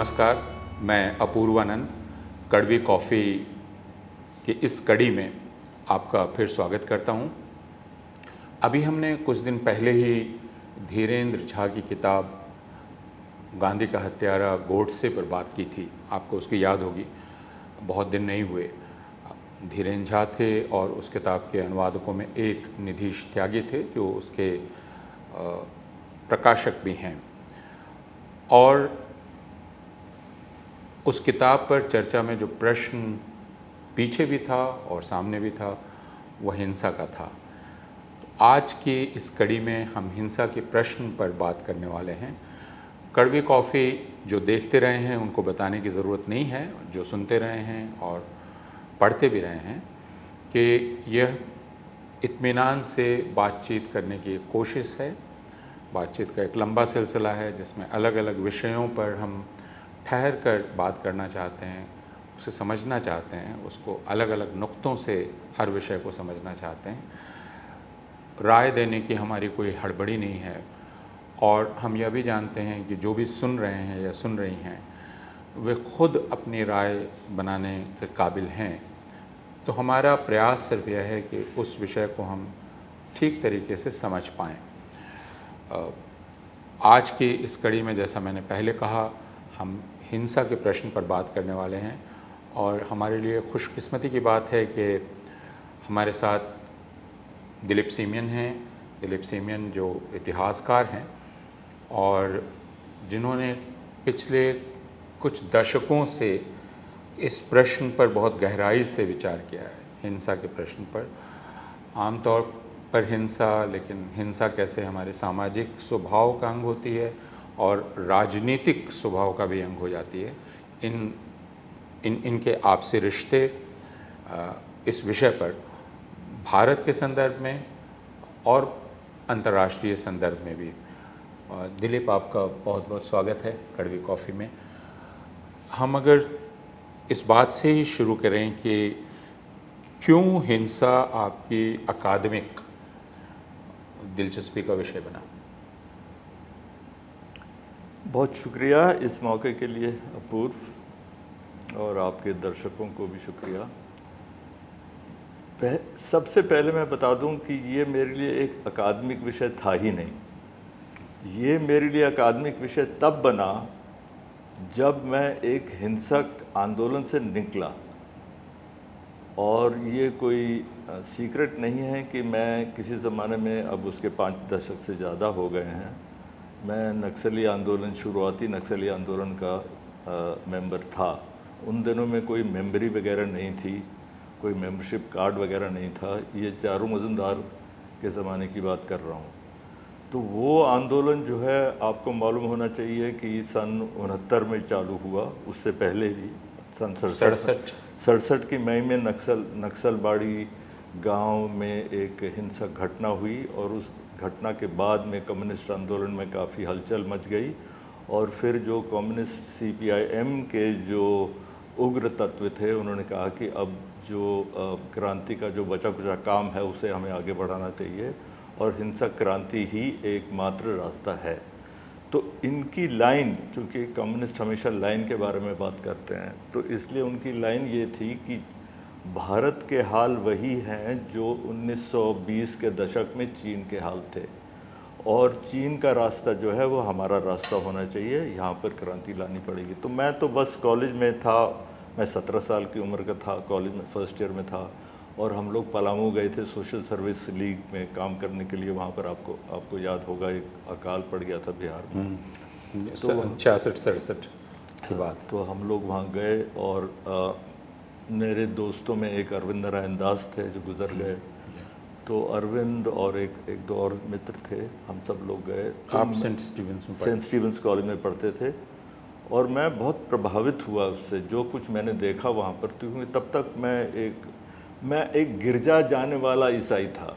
नमस्कार, मैं अपूर्वानंद कड़वी कॉफ़ी की इस कड़ी में आपका फिर स्वागत करता हूँ। अभी हमने कुछ दिन पहले ही धीरेन्द्र झा की किताब गांधी का हत्यारा गोडसे पर बात की थी। आपको उसकी याद होगी, बहुत दिन नहीं हुए। धीरेन्द्र झा थे और उस किताब के अनुवादकों में एक निधीश त्यागी थे जो उसके प्रकाशक भी हैं। और उस किताब पर चर्चा में जो प्रश्न पीछे भी था और सामने भी था वह हिंसा का था। तो आज की इस कड़ी में हम हिंसा के प्रश्न पर बात करने वाले हैं। कड़वी कॉफ़ी जो देखते रहे हैं उनको बताने की ज़रूरत नहीं है, जो सुनते रहे हैं और पढ़ते भी रहे हैं, कि यह इत्मीनान से बातचीत करने की एक कोशिश है। बातचीत का एक लंबा सिलसिला है जिसमें अलग अलग विषयों पर हम ठहर कर बात करना चाहते हैं, उसे समझना चाहते हैं, उसको अलग अलग नुक्तों से हर विषय को समझना चाहते हैं। राय देने की हमारी कोई हड़बड़ी नहीं है और हम यह भी जानते हैं कि जो भी सुन रहे हैं या सुन रही हैं वे खुद अपनी राय बनाने के काबिल हैं। तो हमारा प्रयास सिर्फ यह है कि उस विषय को हम ठीक तरीके से समझ पाएँ। आज की इस कड़ी में जैसा मैंने पहले कहा, हम हिंसा के प्रश्न पर बात करने वाले हैं और हमारे लिए खुशकिस्मती की बात है कि हमारे साथ दिलीप सेमियन हैं। दिलीप सेमियन जो इतिहासकार हैं और जिन्होंने पिछले कुछ दशकों से इस प्रश्न पर बहुत गहराई से विचार किया है, हिंसा के प्रश्न पर। आमतौर पर हिंसा, लेकिन हिंसा कैसे हमारे सामाजिक स्वभाव का अंग होती है और राजनीतिक स्वभाव का भी अंग हो जाती है, इनके आपसी रिश्ते, इस विषय पर भारत के संदर्भ में और अंतर्राष्ट्रीय संदर्भ में भी। दिलीप, आपका बहुत बहुत स्वागत है कड़वी कॉफ़ी में। हम अगर इस बात से ही शुरू करें कि क्यों हिंसा आपकी अकादमिक दिलचस्पी का विषय बना। बहुत शुक्रिया इस मौके के लिए अपूर्व, और आपके दर्शकों को भी शुक्रिया। सबसे पहले मैं बता दूं कि ये मेरे लिए एक अकादमिक विषय था ही नहीं। ये मेरे लिए अकादमिक विषय तब बना जब मैं एक हिंसक आंदोलन से निकला। और ये कोई सीक्रेट नहीं है कि मैं किसी ज़माने में, अब उसके 5 दशक से ज़्यादा हो गए हैं, मैं नक्सली आंदोलन, शुरुआती नक्सली आंदोलन का मेंबर था। उन दिनों में कोई मेंबरी वगैरह नहीं थी, कोई मेंबरशिप कार्ड वगैरह नहीं था। ये चारू मजुमदार के ज़माने की बात कर रहा हूँ। तो वो आंदोलन जो है, आपको मालूम होना चाहिए कि सन 69 में चालू हुआ। उससे पहले भी सन 67 की मई में नक्सलबाड़ी गांव में एक हिंसक घटना हुई और उस घटना के बाद में कम्युनिस्ट आंदोलन में काफ़ी हलचल मच गई। और फिर जो कम्युनिस्ट CPIM के जो उग्र तत्व थे, उन्होंने कहा कि अब जो क्रांति का जो बचा कुचा काम है उसे हमें आगे बढ़ाना चाहिए और हिंसक क्रांति ही एकमात्र रास्ता है। तो इनकी लाइन, क्योंकि कम्युनिस्ट हमेशा लाइन के बारे में बात करते हैं, तो इसलिए उनकी लाइन ये थी कि भारत के हाल वही हैं जो 1920 के दशक में चीन के हाल थे, और चीन का रास्ता जो है वो हमारा रास्ता होना चाहिए, यहाँ पर क्रांति लानी पड़ेगी। तो मैं तो बस कॉलेज में था, मैं 17 साल की उम्र का था, कॉलेज में फर्स्ट ईयर में था, और हम लोग पलामू गए थे सोशल सर्विस लीग में काम करने के लिए। वहाँ पर आपको याद होगा एक अकाल पड़ गया था बिहार में, तो 66-67 की बात। तो हम लोग वहाँ गए और मेरे दोस्तों में एक अरविंद नारायण दास थे जो गुजर गए। तो अरविंद और एक दो और मित्र थे, हम सब लोग गए। आप सेंट स्टीवेंस कॉलेज में पढ़ते थे और मैं बहुत प्रभावित हुआ उससे, जो कुछ मैंने देखा वहाँ पर। क्योंकि तब तक मैं एक गिरजा जाने वाला ईसाई था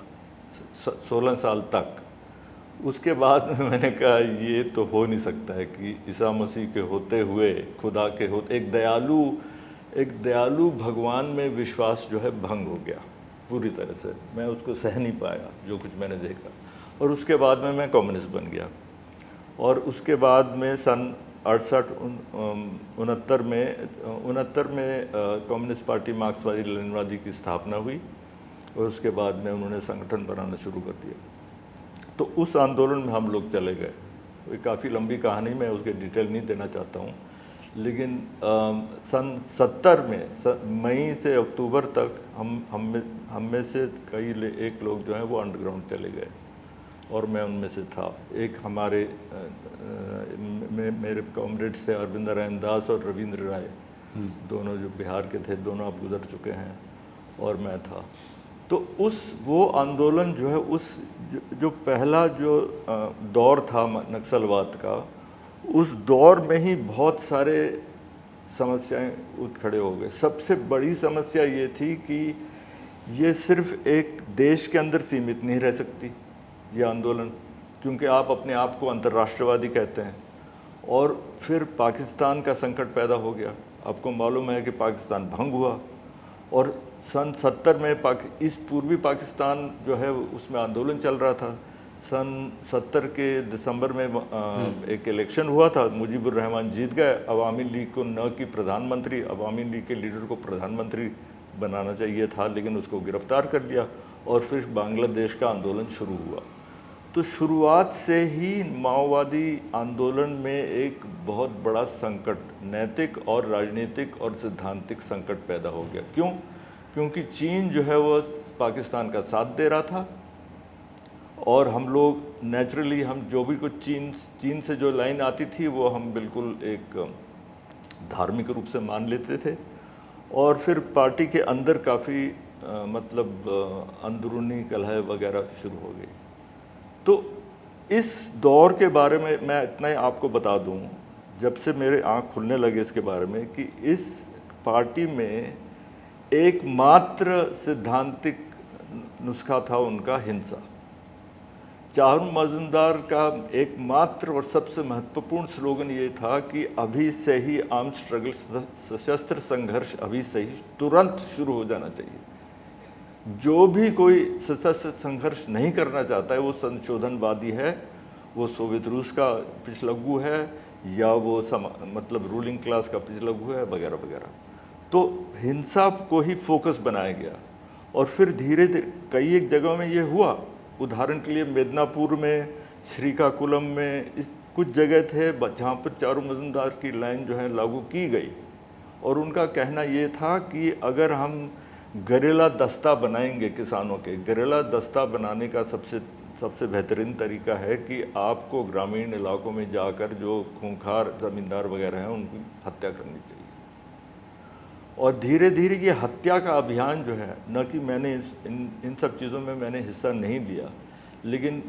16 साल तक। उसके बाद में मैंने कहा ये तो हो नहीं सकता है कि ईसा मसीह के होते हुए, खुदा के होते, एक दयालु भगवान में विश्वास जो है भंग हो गया पूरी तरह से। मैं उसको सह नहीं पाया जो कुछ मैंने देखा। और उसके बाद में मैं कम्युनिस्ट बन गया। और उसके बाद में सन 68 69 में कम्युनिस्ट पार्टी मार्क्सवादी लेनिनवादी की स्थापना हुई और उसके बाद में उन्होंने संगठन बनाना शुरू कर दिया। तो उस आंदोलन में हम लोग चले गए। ये काफ़ी लंबी कहानी, मैं उसके डिटेल नहीं देना चाहता हूँ, लेकिन सन 70 में मई से अक्टूबर तक हम में से एक लोग जो हैं वो अंडरग्राउंड चले गए और मैं उनमें से था। एक हमारे मेरे कॉमरेड्स थे अरविंद नारायण दास और रविंद्र राय, दोनों जो बिहार के थे, दोनों अब गुजर चुके हैं, और मैं था। तो वो आंदोलन जो है, उस जो पहला जो दौर था नक्सलवाद का, उस दौर में ही बहुत सारे समस्याएं उठ खड़े हो गए। सबसे बड़ी समस्या ये थी कि ये सिर्फ एक देश के अंदर सीमित नहीं रह सकती ये आंदोलन, क्योंकि आप अपने आप को अंतर्राष्ट्रवादी कहते हैं। और फिर पाकिस्तान का संकट पैदा हो गया। आपको मालूम है कि पाकिस्तान भंग हुआ और सन 70 में इस पूर्वी पाकिस्तान जो है उसमें आंदोलन चल रहा था। सन 70 के दिसंबर में एक इलेक्शन हुआ था, मुजीबुर रहमान जीत गए। अवामी लीग को न कि प्रधानमंत्री, अवामी लीग के लीडर को प्रधानमंत्री बनाना चाहिए था, लेकिन उसको गिरफ्तार कर लिया और फिर बांग्लादेश का आंदोलन शुरू हुआ। तो शुरुआत से ही माओवादी आंदोलन में एक बहुत बड़ा संकट, नैतिक और राजनीतिक और सिद्धांतिक संकट पैदा हो गया। क्यों? क्योंकि चीन जो है वो पाकिस्तान का साथ दे रहा था और हम लोग नेचुरली, हम जो भी कुछ चीन से जो लाइन आती थी वो हम बिल्कुल एक धार्मिक रूप से मान लेते थे। और फिर पार्टी के अंदर काफ़ी अंदरूनी कलह वगैरह शुरू हो गई। तो इस दौर के बारे में मैं इतना ही आपको बता दूं, जब से मेरे आँख खुलने लगे इसके बारे में, कि इस पार्टी में एकमात्र सिद्धांतिक नुस्खा था उनका हिंसा। चारू मजुमदार का एकमात्र और सबसे महत्वपूर्ण स्लोगन ये था कि अभी से ही आर्म स्ट्रगल, सशस्त्र संघर्ष अभी से ही तुरंत शुरू हो जाना चाहिए। जो भी कोई सशस्त्र संघर्ष नहीं करना चाहता है वो संशोधनवादी है, वो सोवियत रूस का पिछलग्गू है, या वो रूलिंग क्लास का पिछलग्गू है, वगैरह वगैरह। तो हिंसा को ही फोकस बनाया गया। और फिर धीरे धीरे कई एक जगहों में ये हुआ। उदाहरण के लिए मेदिनीपुर में, श्रीकाकुलम में, कुछ जगह थे जहाँ पर चारू मजुमदार की लाइन जो है लागू की गई। और उनका कहना ये था कि अगर हम गरिल्ला दस्ता बनाएंगे किसानों के, गरिल्ला दस्ता बनाने का सबसे बेहतरीन तरीका है कि आपको ग्रामीण इलाकों में जाकर जो खूंखार ज़मींदार वगैरह हैं उनकी हत्या करनी चाहिए। और धीरे धीरे ये हत्या का अभियान जो है, न कि मैंने इन सब चीज़ों में मैंने हिस्सा नहीं लिया, लेकिन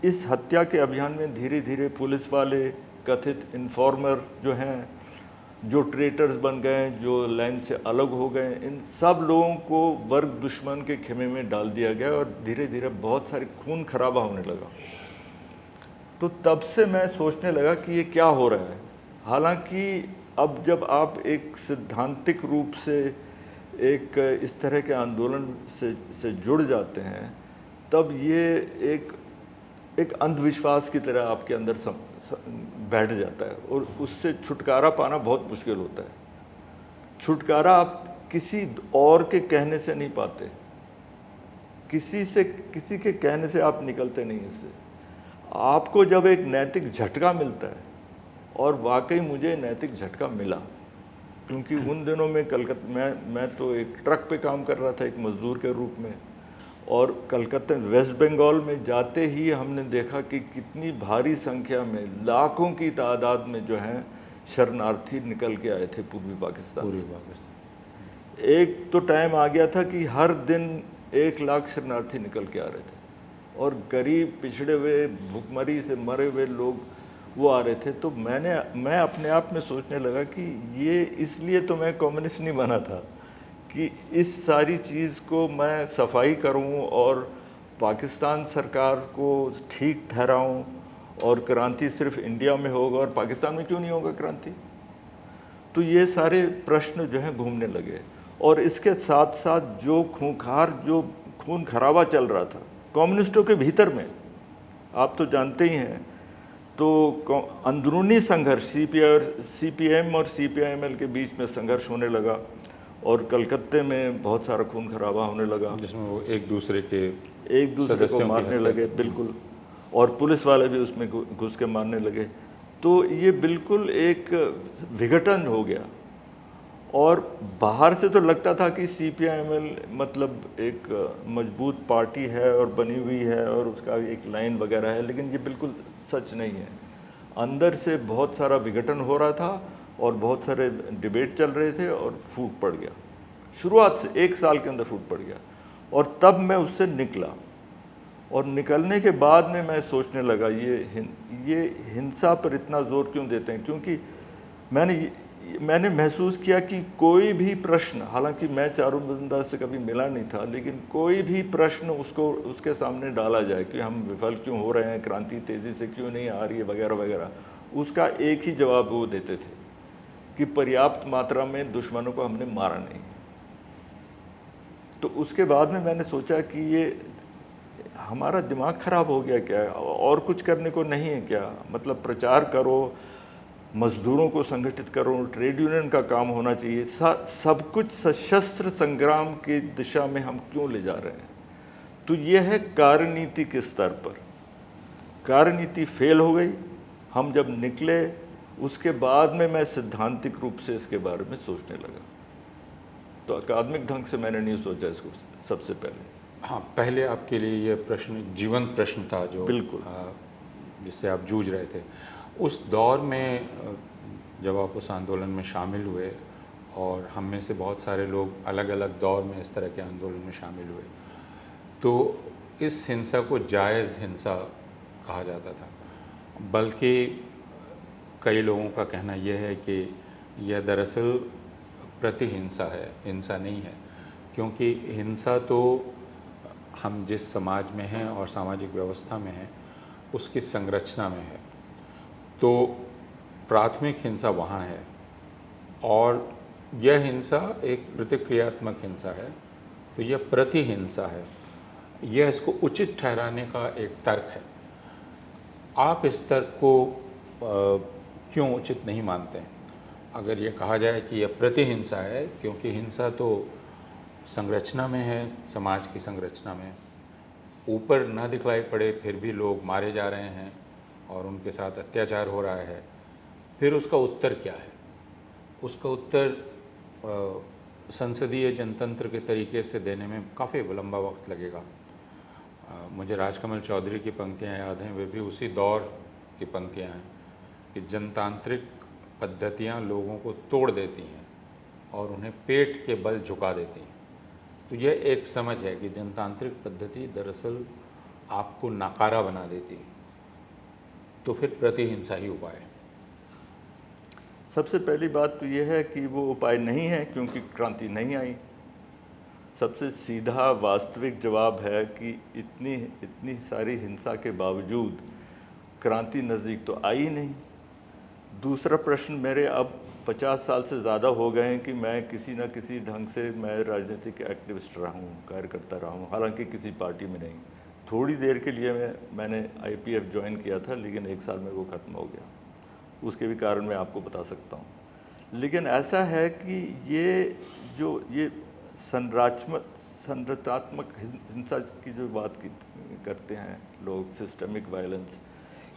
इस हत्या के अभियान में धीरे धीरे पुलिस वाले, कथित इन्फॉर्मर जो हैं, जो ट्रेटर्स बन गए, जो लाइन से अलग हो गए, इन सब लोगों को वर्ग दुश्मन के खेमे में डाल दिया गया और धीरे धीरे बहुत सारी खून खराबा होने लगा। तो तब से मैं सोचने लगा कि ये क्या हो रहा है। हालांकि अब जब आप एक सिद्धांतिक रूप से एक इस तरह के आंदोलन से जुड़ जाते हैं, तब ये एक अंधविश्वास की तरह आपके अंदर बैठ जाता है और उससे छुटकारा पाना बहुत मुश्किल होता है। छुटकारा आप किसी और के कहने से नहीं पाते, किसी के कहने से आप निकलते नहीं इससे। आपको जब एक नैतिक झटका मिलता है, और वाकई मुझे नैतिक झटका मिला, क्योंकि उन दिनों में कलकत्ता, मैं तो एक ट्रक पे काम कर रहा था एक मज़दूर के रूप में, और कलकत्ता वेस्ट बंगाल में जाते ही हमने देखा कि कितनी भारी संख्या में, लाखों की तादाद में जो हैं शरणार्थी निकल के आए थे पूर्वी पाकिस्तान से। एक तो टाइम आ गया था कि हर दिन 1 लाख शरणार्थी निकल के आ रहे थे, और गरीब, पिछड़े हुए, भुखमरी से मरे हुए लोग वो आ रहे थे। तो मैं अपने आप में सोचने लगा कि ये, इसलिए तो मैं कम्युनिस्ट नहीं बना था कि इस सारी चीज़ को मैं सफाई करूं और पाकिस्तान सरकार को ठीक ठहराऊं, और क्रांति सिर्फ इंडिया में होगा और पाकिस्तान में क्यों नहीं होगा क्रांति। तो ये सारे प्रश्न जो हैं घूमने लगे। और इसके साथ साथ जो खून खराबा चल रहा था कम्युनिस्टों के भीतर में, आप तो जानते ही हैं, तो अंदरूनी संघर्ष सीपीएम और सीपीआईएमएल के बीच में संघर्ष होने लगा और कलकत्ते में बहुत सारा खून खराबा होने लगा, जिसमें वो एक दूसरे को सदस्यों की मारने हत्या लगे, बिल्कुल, और पुलिस वाले भी उसमें घुस के मारने लगे। तो ये बिल्कुल एक विघटन हो गया। और बाहर से तो लगता था कि सीपीआईएमएल मतलब एक मजबूत पार्टी है और बनी हुई है और उसका एक लाइन वगैरह है, लेकिन ये बिल्कुल सच नहीं है। अंदर से बहुत सारा विघटन हो रहा था और बहुत सारे डिबेट चल रहे थे और फूट पड़ गया। शुरुआत से 1 साल के अंदर फूट पड़ गया। और तब मैं उससे निकला, और निकलने के बाद में मैं सोचने लगा ये हिंसा पर इतना ज़ोर क्यों देते हैं, क्योंकि मैंने महसूस किया कि कोई भी प्रश्न, हालांकि मैं चारू मजुमदार से कभी मिला नहीं था, लेकिन कोई भी प्रश्न उसके सामने डाला जाए कि हम विफल क्यों हो रहे हैं, क्रांति तेज़ी से क्यों नहीं आ रही है वगैरह वगैरह, उसका एक ही जवाब वो देते थे कि पर्याप्त मात्रा में दुश्मनों को हमने मारा नहीं। तो उसके बाद में मैंने सोचा कि ये हमारा दिमाग ख़राब हो गया क्या, और कुछ करने को नहीं है क्या? मतलब प्रचार करो, मजदूरों को संगठित करो, ट्रेड यूनियन का काम होना चाहिए, सब कुछ सशस्त्र संग्राम की दिशा में हम क्यों ले जा रहे हैं? तो ये है कार्यनीति के स्तर पर। कार्यनीति फेल हो गई। हम जब निकले उसके बाद में मैं सैद्धांतिक रूप से इसके बारे में सोचने लगा। तो अकादमिक ढंग से मैंने नहीं सोचा इसको सबसे पहले। हाँ, पहले आपके लिए ये प्रश्न जीवंत प्रश्न था जो बिल्कुल जिससे आप जूझ रहे थे। उस दौर में जब आप उस आंदोलन में शामिल हुए, और हम में से बहुत सारे लोग अलग अलग दौर में इस तरह के आंदोलन में शामिल हुए, तो इस हिंसा को जायज़ हिंसा कहा जाता था। बल्कि कई लोगों का कहना यह है कि यह दरअसल प्रतिहिंसा है, हिंसा नहीं है, क्योंकि हिंसा तो हम जिस समाज में हैं और सामाजिक व्यवस्था में हैं उसकी संरचना में है। तो प्राथमिक हिंसा वहाँ है, और यह हिंसा एक प्रतिक्रियात्मक हिंसा है, तो यह प्रतिहिंसा है। यह इसको उचित ठहराने का एक तर्क है। आप इस तर्क को क्यों उचित नहीं मानते हैं? अगर ये कहा जाए कि यह प्रतिहिंसा है, क्योंकि हिंसा तो संरचना में है, समाज की संरचना में, ऊपर ना दिखलाई पड़े फिर भी लोग मारे जा रहे हैं और उनके साथ अत्याचार हो रहा है, फिर उसका उत्तर क्या है? उसका उत्तर संसदीय जनतंत्र के तरीके से देने में काफ़ी लंबा वक्त लगेगा। मुझे राजकमल चौधरी की पंक्तियाँ याद हैं, वे भी उसी दौर की पंक्तियाँ हैं कि जनतांत्रिक पद्धतियाँ लोगों को तोड़ देती हैं और उन्हें पेट के बल झुका देती हैं। तो यह एक समझ है कि जनतांत्रिक पद्धति दरअसल आपको नाकारा बना देती है, तो फिर प्रतिहिंसा ही उपाय है। सबसे पहली बात तो यह है कि वो उपाय नहीं है, क्योंकि क्रांति नहीं आई। सबसे सीधा वास्तविक जवाब है कि इतनी सारी हिंसा के बावजूद क्रांति नज़दीक तो आई ही नहीं। दूसरा प्रश्न, मेरे अब 50 साल से ज़्यादा हो गए हैं कि मैं किसी न किसी ढंग से मैं राजनीतिक एक्टिविस्ट रहा हूँ, कार्यकर्ता रहा हूँ, हालांकि किसी पार्टी में नहीं। थोड़ी देर के लिए मैंने IPF ज्वाइन किया था, लेकिन 1 साल में वो ख़त्म हो गया। उसके भी कारण मैं आपको बता सकता हूँ। लेकिन ऐसा है कि ये संरचनात्मक हिंसा की जो बात करते हैं लोग, सिस्टमिक वायलेंस,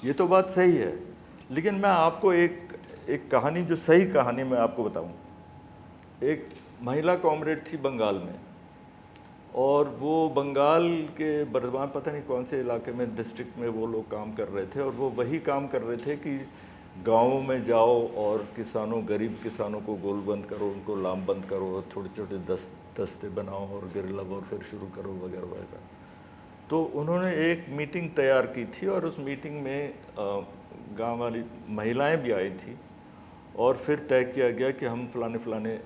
ये तो बात सही है। लेकिन मैं आपको एक कहानी, जो सही कहानी मैं आपको बताऊं। एक महिला कॉमरेड थी बंगाल में, और वो बंगाल के बर्दवान पता नहीं कौन से इलाके में, डिस्ट्रिक्ट में वो लोग काम कर रहे थे, और वो वही काम कर रहे थे कि गाँवों में जाओ और गरीब किसानों को गोलबंद करो, उनको लामबंद करो, छोटे छोटे दस्ते बनाओ और गेरिल्ला वॉरफेयर शुरू करो वगैरह वगैरह। तो उन्होंने एक मीटिंग तैयार की थी, और उस मीटिंग में गांव वाली महिलाएं भी आई थी, और फिर तय किया गया कि हम फलाने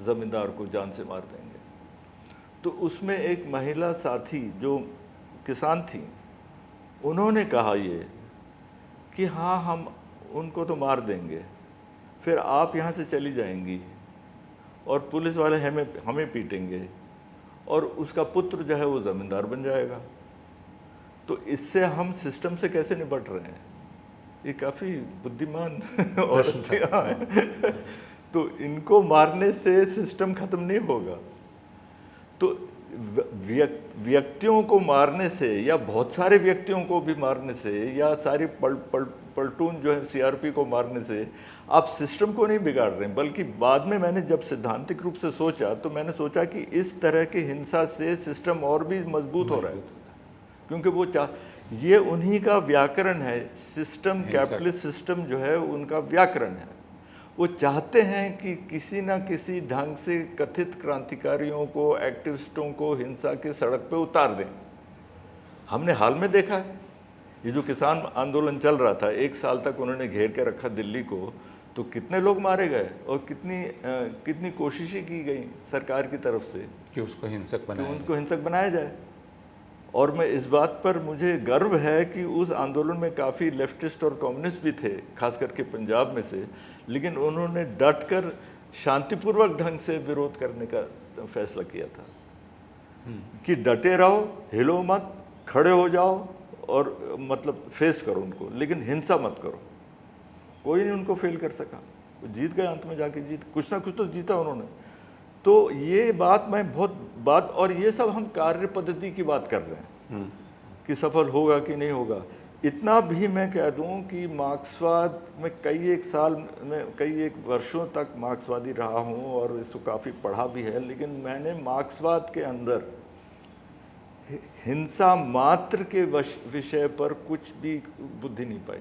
ज़मींदार को जान से मार देंगे। तो उसमें एक महिला साथी जो किसान थी, उन्होंने कहा ये कि हाँ, हम उनको तो मार देंगे, फिर आप यहाँ से चली जाएंगी और पुलिस वाले हमें पीटेंगे, और उसका पुत्र जो है वो ज़मींदार बन जाएगा। तो इससे हम सिस्टम से कैसे निपट रहे हैं? ये काफ़ी बुद्धिमान औरत थी। हाँ। तो इनको मारने से सिस्टम खत्म नहीं होगा। तो व्यक्तियों को मारने से या बहुत सारे व्यक्तियों को भी मारने से या सारी पलटून जो है सीआरपी को मारने से आप सिस्टम को नहीं बिगाड़ रहे हैं, बल्कि बाद में मैंने जब सैद्धांतिक रूप से सोचा तो मैंने सोचा कि इस तरह की हिंसा से सिस्टम और भी मजबूत हो रहा है, क्योंकि वो ये उन्हीं का व्याकरण है। सिस्टम, कैपिटलिस्ट सिस्टम जो है उनका व्याकरण है। वो चाहते हैं कि किसी ना किसी ढंग से कथित क्रांतिकारियों को, एक्टिविस्टों को हिंसा की सड़क पे उतार दें। हमने हाल में देखा है, ये जो किसान आंदोलन चल रहा था, 1 साल तक उन्होंने घेर के रखा दिल्ली को, तो कितने लोग मारे गए और कितनी कोशिशें की गई सरकार की तरफ से कि उसको हिंसक बनाया जाए। और मैं इस बात पर मुझे गर्व है कि उस आंदोलन में काफ़ी लेफ्टिस्ट और कम्युनिस्ट भी थे, खास करके पंजाब में से, लेकिन उन्होंने डट कर शांतिपूर्वक ढंग से विरोध करने का फैसला किया था कि डटे रहो, हिलो मत, खड़े हो जाओ और मतलब फेस करो उनको, लेकिन हिंसा मत करो। कोई नहीं उनको फेल कर सका, वो जीत गए, अंत में जाके कुछ ना कुछ तो जीता उन्होंने। तो ये बात और ये सब हम कार्य पद्धति की बात कर रहे हैं कि सफल होगा कि नहीं होगा। इतना भी मैं कह दूं कि मार्क्सवाद में कई एक वर्षों तक मार्क्सवादी रहा हूं और इसको काफ़ी पढ़ा भी है, लेकिन मैंने मार्क्सवाद के अंदर हिंसा मात्र के विषय पर कुछ भी बुद्धि नहीं पाई।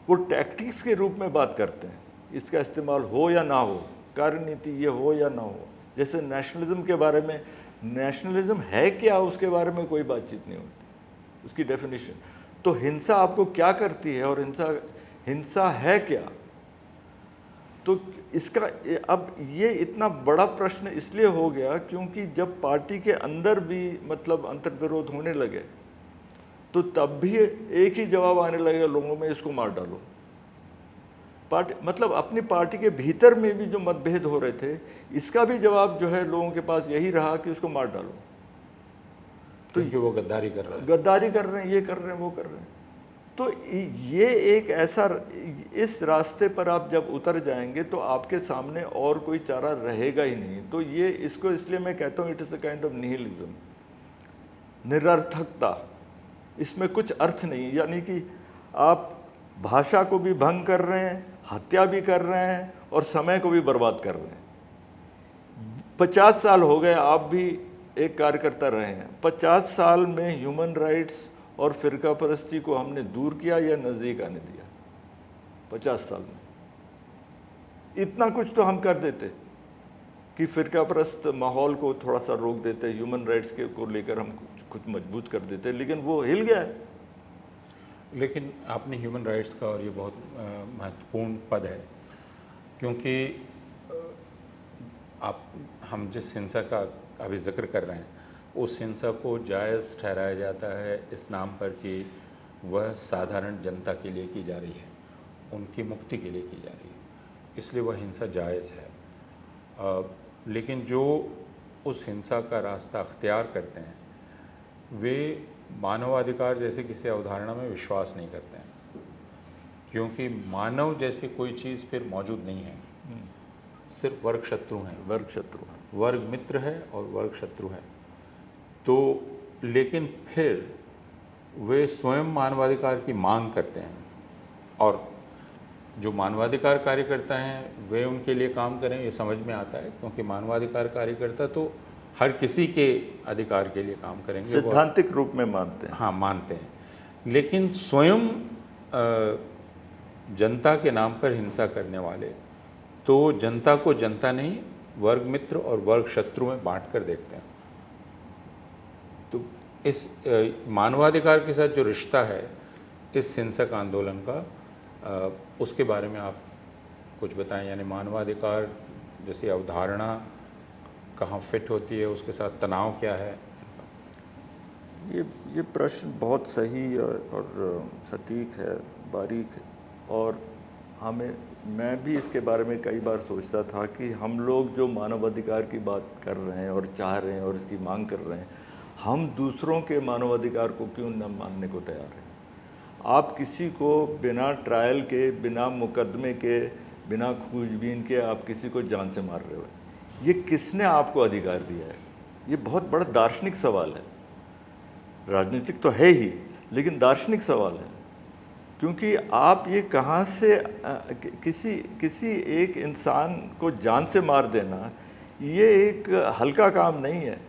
वो टैक्टिक्स के रूप में बात करते हैं, इसका इस्तेमाल हो या ना हो, कार्यनीति ये हो या ना हो। जैसे नेशनलिज्म के बारे में, नेशनलिज्म है क्या उसके बारे में कोई बातचीत नहीं होती, उसकी डेफिनेशन। तो हिंसा आपको क्या करती है और हिंसा है क्या? तो इसका अब ये इतना बड़ा प्रश्न इसलिए हो गया क्योंकि जब पार्टी के अंदर भी मतलब अंतर्विरोध होने लगे तो तब भी एक ही जवाब आने लगेगा लोगों में, इसको मार डालो। मतलब अपनी पार्टी के भीतर में भी जो मतभेद हो रहे थे, इसका भी जवाब जो है लोगों के पास यही रहा कि उसको मार डालो। तो वो गद्दारी कर रहे हैं, ये कर रहे हैं, वो कर रहे हैं। तो ये एक ऐसा, इस रास्ते पर आप जब उतर जाएंगे तो आपके सामने और कोई चारा रहेगा ही नहीं। तो ये इसको इसलिए मैं कहता हूँ it is a kind of nihilism, निरर्थकता, इसमें कुछ अर्थ नहीं। यानी कि आप भाषा को भी भंग कर रहे हैं, हत्या भी कर रहे हैं और समय को भी बर्बाद कर रहे हैं। 50 साल हो गए, आप भी एक कार्यकर्ता रहे हैं। 50 साल में ह्यूमन राइट्स और फिरका परस्ती को हमने दूर किया या नज़दीक आने दिया? 50 साल में इतना कुछ तो हम कर देते कि फिरका परस्त माहौल को थोड़ा सा रोक देते, ह्यूमन राइट्स के को लेकर हम कुछ मजबूत कर देते, लेकिन वो हिल गया है। लेकिन आपने ह्यूमन राइट्स का, और ये बहुत महत्वपूर्ण पद है, क्योंकि हम जिस हिंसा का अभी जिक्र कर रहे हैं उस हिंसा को जायज़ ठहराया जाता है इस नाम पर कि वह साधारण जनता के लिए की जा रही है, उनकी मुक्ति के लिए की जा रही है, इसलिए वह हिंसा जायज़ है। लेकिन जो उस हिंसा का रास्ता अख्तियार करते हैं वे मानवाधिकार जैसे किसी अवधारणा में विश्वास नहीं करते हैं, क्योंकि मानव जैसे कोई चीज़ फिर मौजूद नहीं है, सिर्फ वर्ग शत्रु हैं। वर्ग मित्र है और वर्ग शत्रु है। तो लेकिन फिर वे स्वयं मानवाधिकार की मांग करते हैं, और जो मानवाधिकार कार्यकर्ता हैं वे उनके लिए काम करें ये समझ में आता है, क्योंकि मानवाधिकार कार्यकर्ता तो हर किसी के अधिकार के लिए काम करेंगे, सैद्धांतिक रूप में मानते हैं। हाँ, मानते हैं। लेकिन स्वयं जनता के नाम पर हिंसा करने वाले तो जनता को जनता नहीं, वर्ग मित्र और वर्ग शत्रु में बांट कर देखते हैं। तो इस मानवाधिकार के साथ जो रिश्ता है इस हिंसक आंदोलन का, उसके बारे में आप कुछ बताएं। यानी मानवाधिकार जैसी अवधारणा कहाँ फिट होती है, उसके साथ तनाव क्या है? ये प्रश्न बहुत सही और सटीक है, बारीक है, और मैं भी इसके बारे में कई बार सोचता था कि हम लोग जो मानवाधिकार की बात कर रहे हैं और चाह रहे हैं और इसकी मांग कर रहे हैं, हम दूसरों के मानवाधिकार को क्यों न मानने को तैयार हैं? आप किसी को बिना ट्रायल के, बिना मुकदमे के, बिना खोजबीन के आप किसी को जान से मार रहे हो। ये किसने आपको अधिकार दिया है? ये बहुत बड़ा दार्शनिक सवाल है। राजनीतिक तो है ही, लेकिन दार्शनिक सवाल है, क्योंकि आप ये कहाँ से किसी एक इंसान को जान से मार देना, ये एक हल्का काम नहीं है।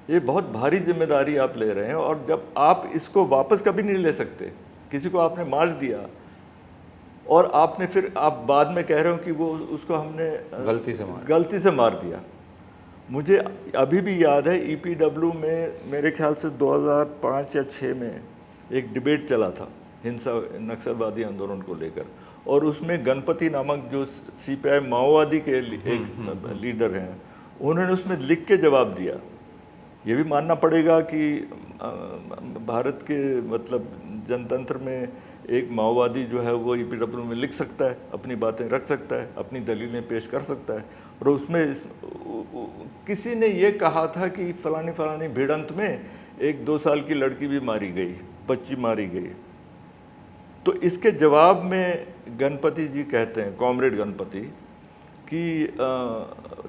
ये बहुत भारी जिम्मेदारी आप ले रहे हैं, और जब आप इसको वापस कभी नहीं ले सकते। किसी को आपने मार दिया और आपने फिर आप बाद में कह रहे हो कि वो उसको हमने गलती से मार दिया। मुझे अभी भी याद है EPW में मेरे ख्याल से 2005 या 6 में एक डिबेट चला था हिंसा नक्सलवादी आंदोलन को लेकर, और उसमें गणपति नामक जो CPI माओवादी के एक लीडर हैं, उन्होंने उसमें लिख के जवाब दिया। ये भी मानना पड़ेगा कि भारत के मतलब जनतंत्र में एक माओवादी जो है वो EPW में लिख सकता है, अपनी बातें रख सकता है, अपनी दलीलें पेश कर सकता है। और उसमें किसी ने ये कहा था कि फलानी भिड़ंत में एक 2 साल की लड़की भी मारी गई, बच्ची मारी गई। तो इसके जवाब में गणपति जी कहते हैं, कॉमरेड गणपति, कि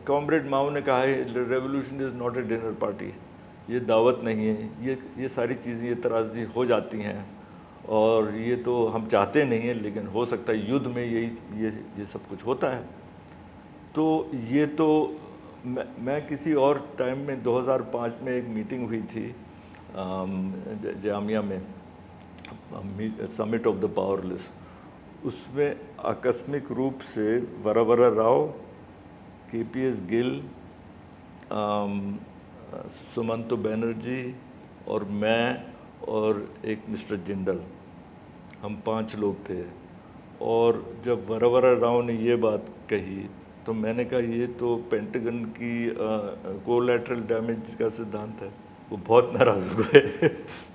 कॉमरेड माओ ने कहा है revolution is not a dinner party, ये दावत नहीं है, ये सारी चीज़ें ये तराजी हो जाती हैं, और ये तो हम चाहते नहीं हैं, लेकिन हो सकता है युद्ध में ये सब कुछ होता है। तो ये तो मैं किसी और टाइम में 2005 में एक मीटिंग हुई थी जामिया में, समिट ऑफ द पावरलेस। उसमें आकस्मिक रूप से वरावरा राव, KPS गिल, सुमंतो बनर्जी और मैं और एक मिस्टर जिंदल, हम 5 लोग थे। और जब वरावरा राव ने ये बात कही तो मैंने कहा ये तो पेंटागन की कोलैटरल डैमेज का सिद्धांत है। वो बहुत नाराज़ हो गए।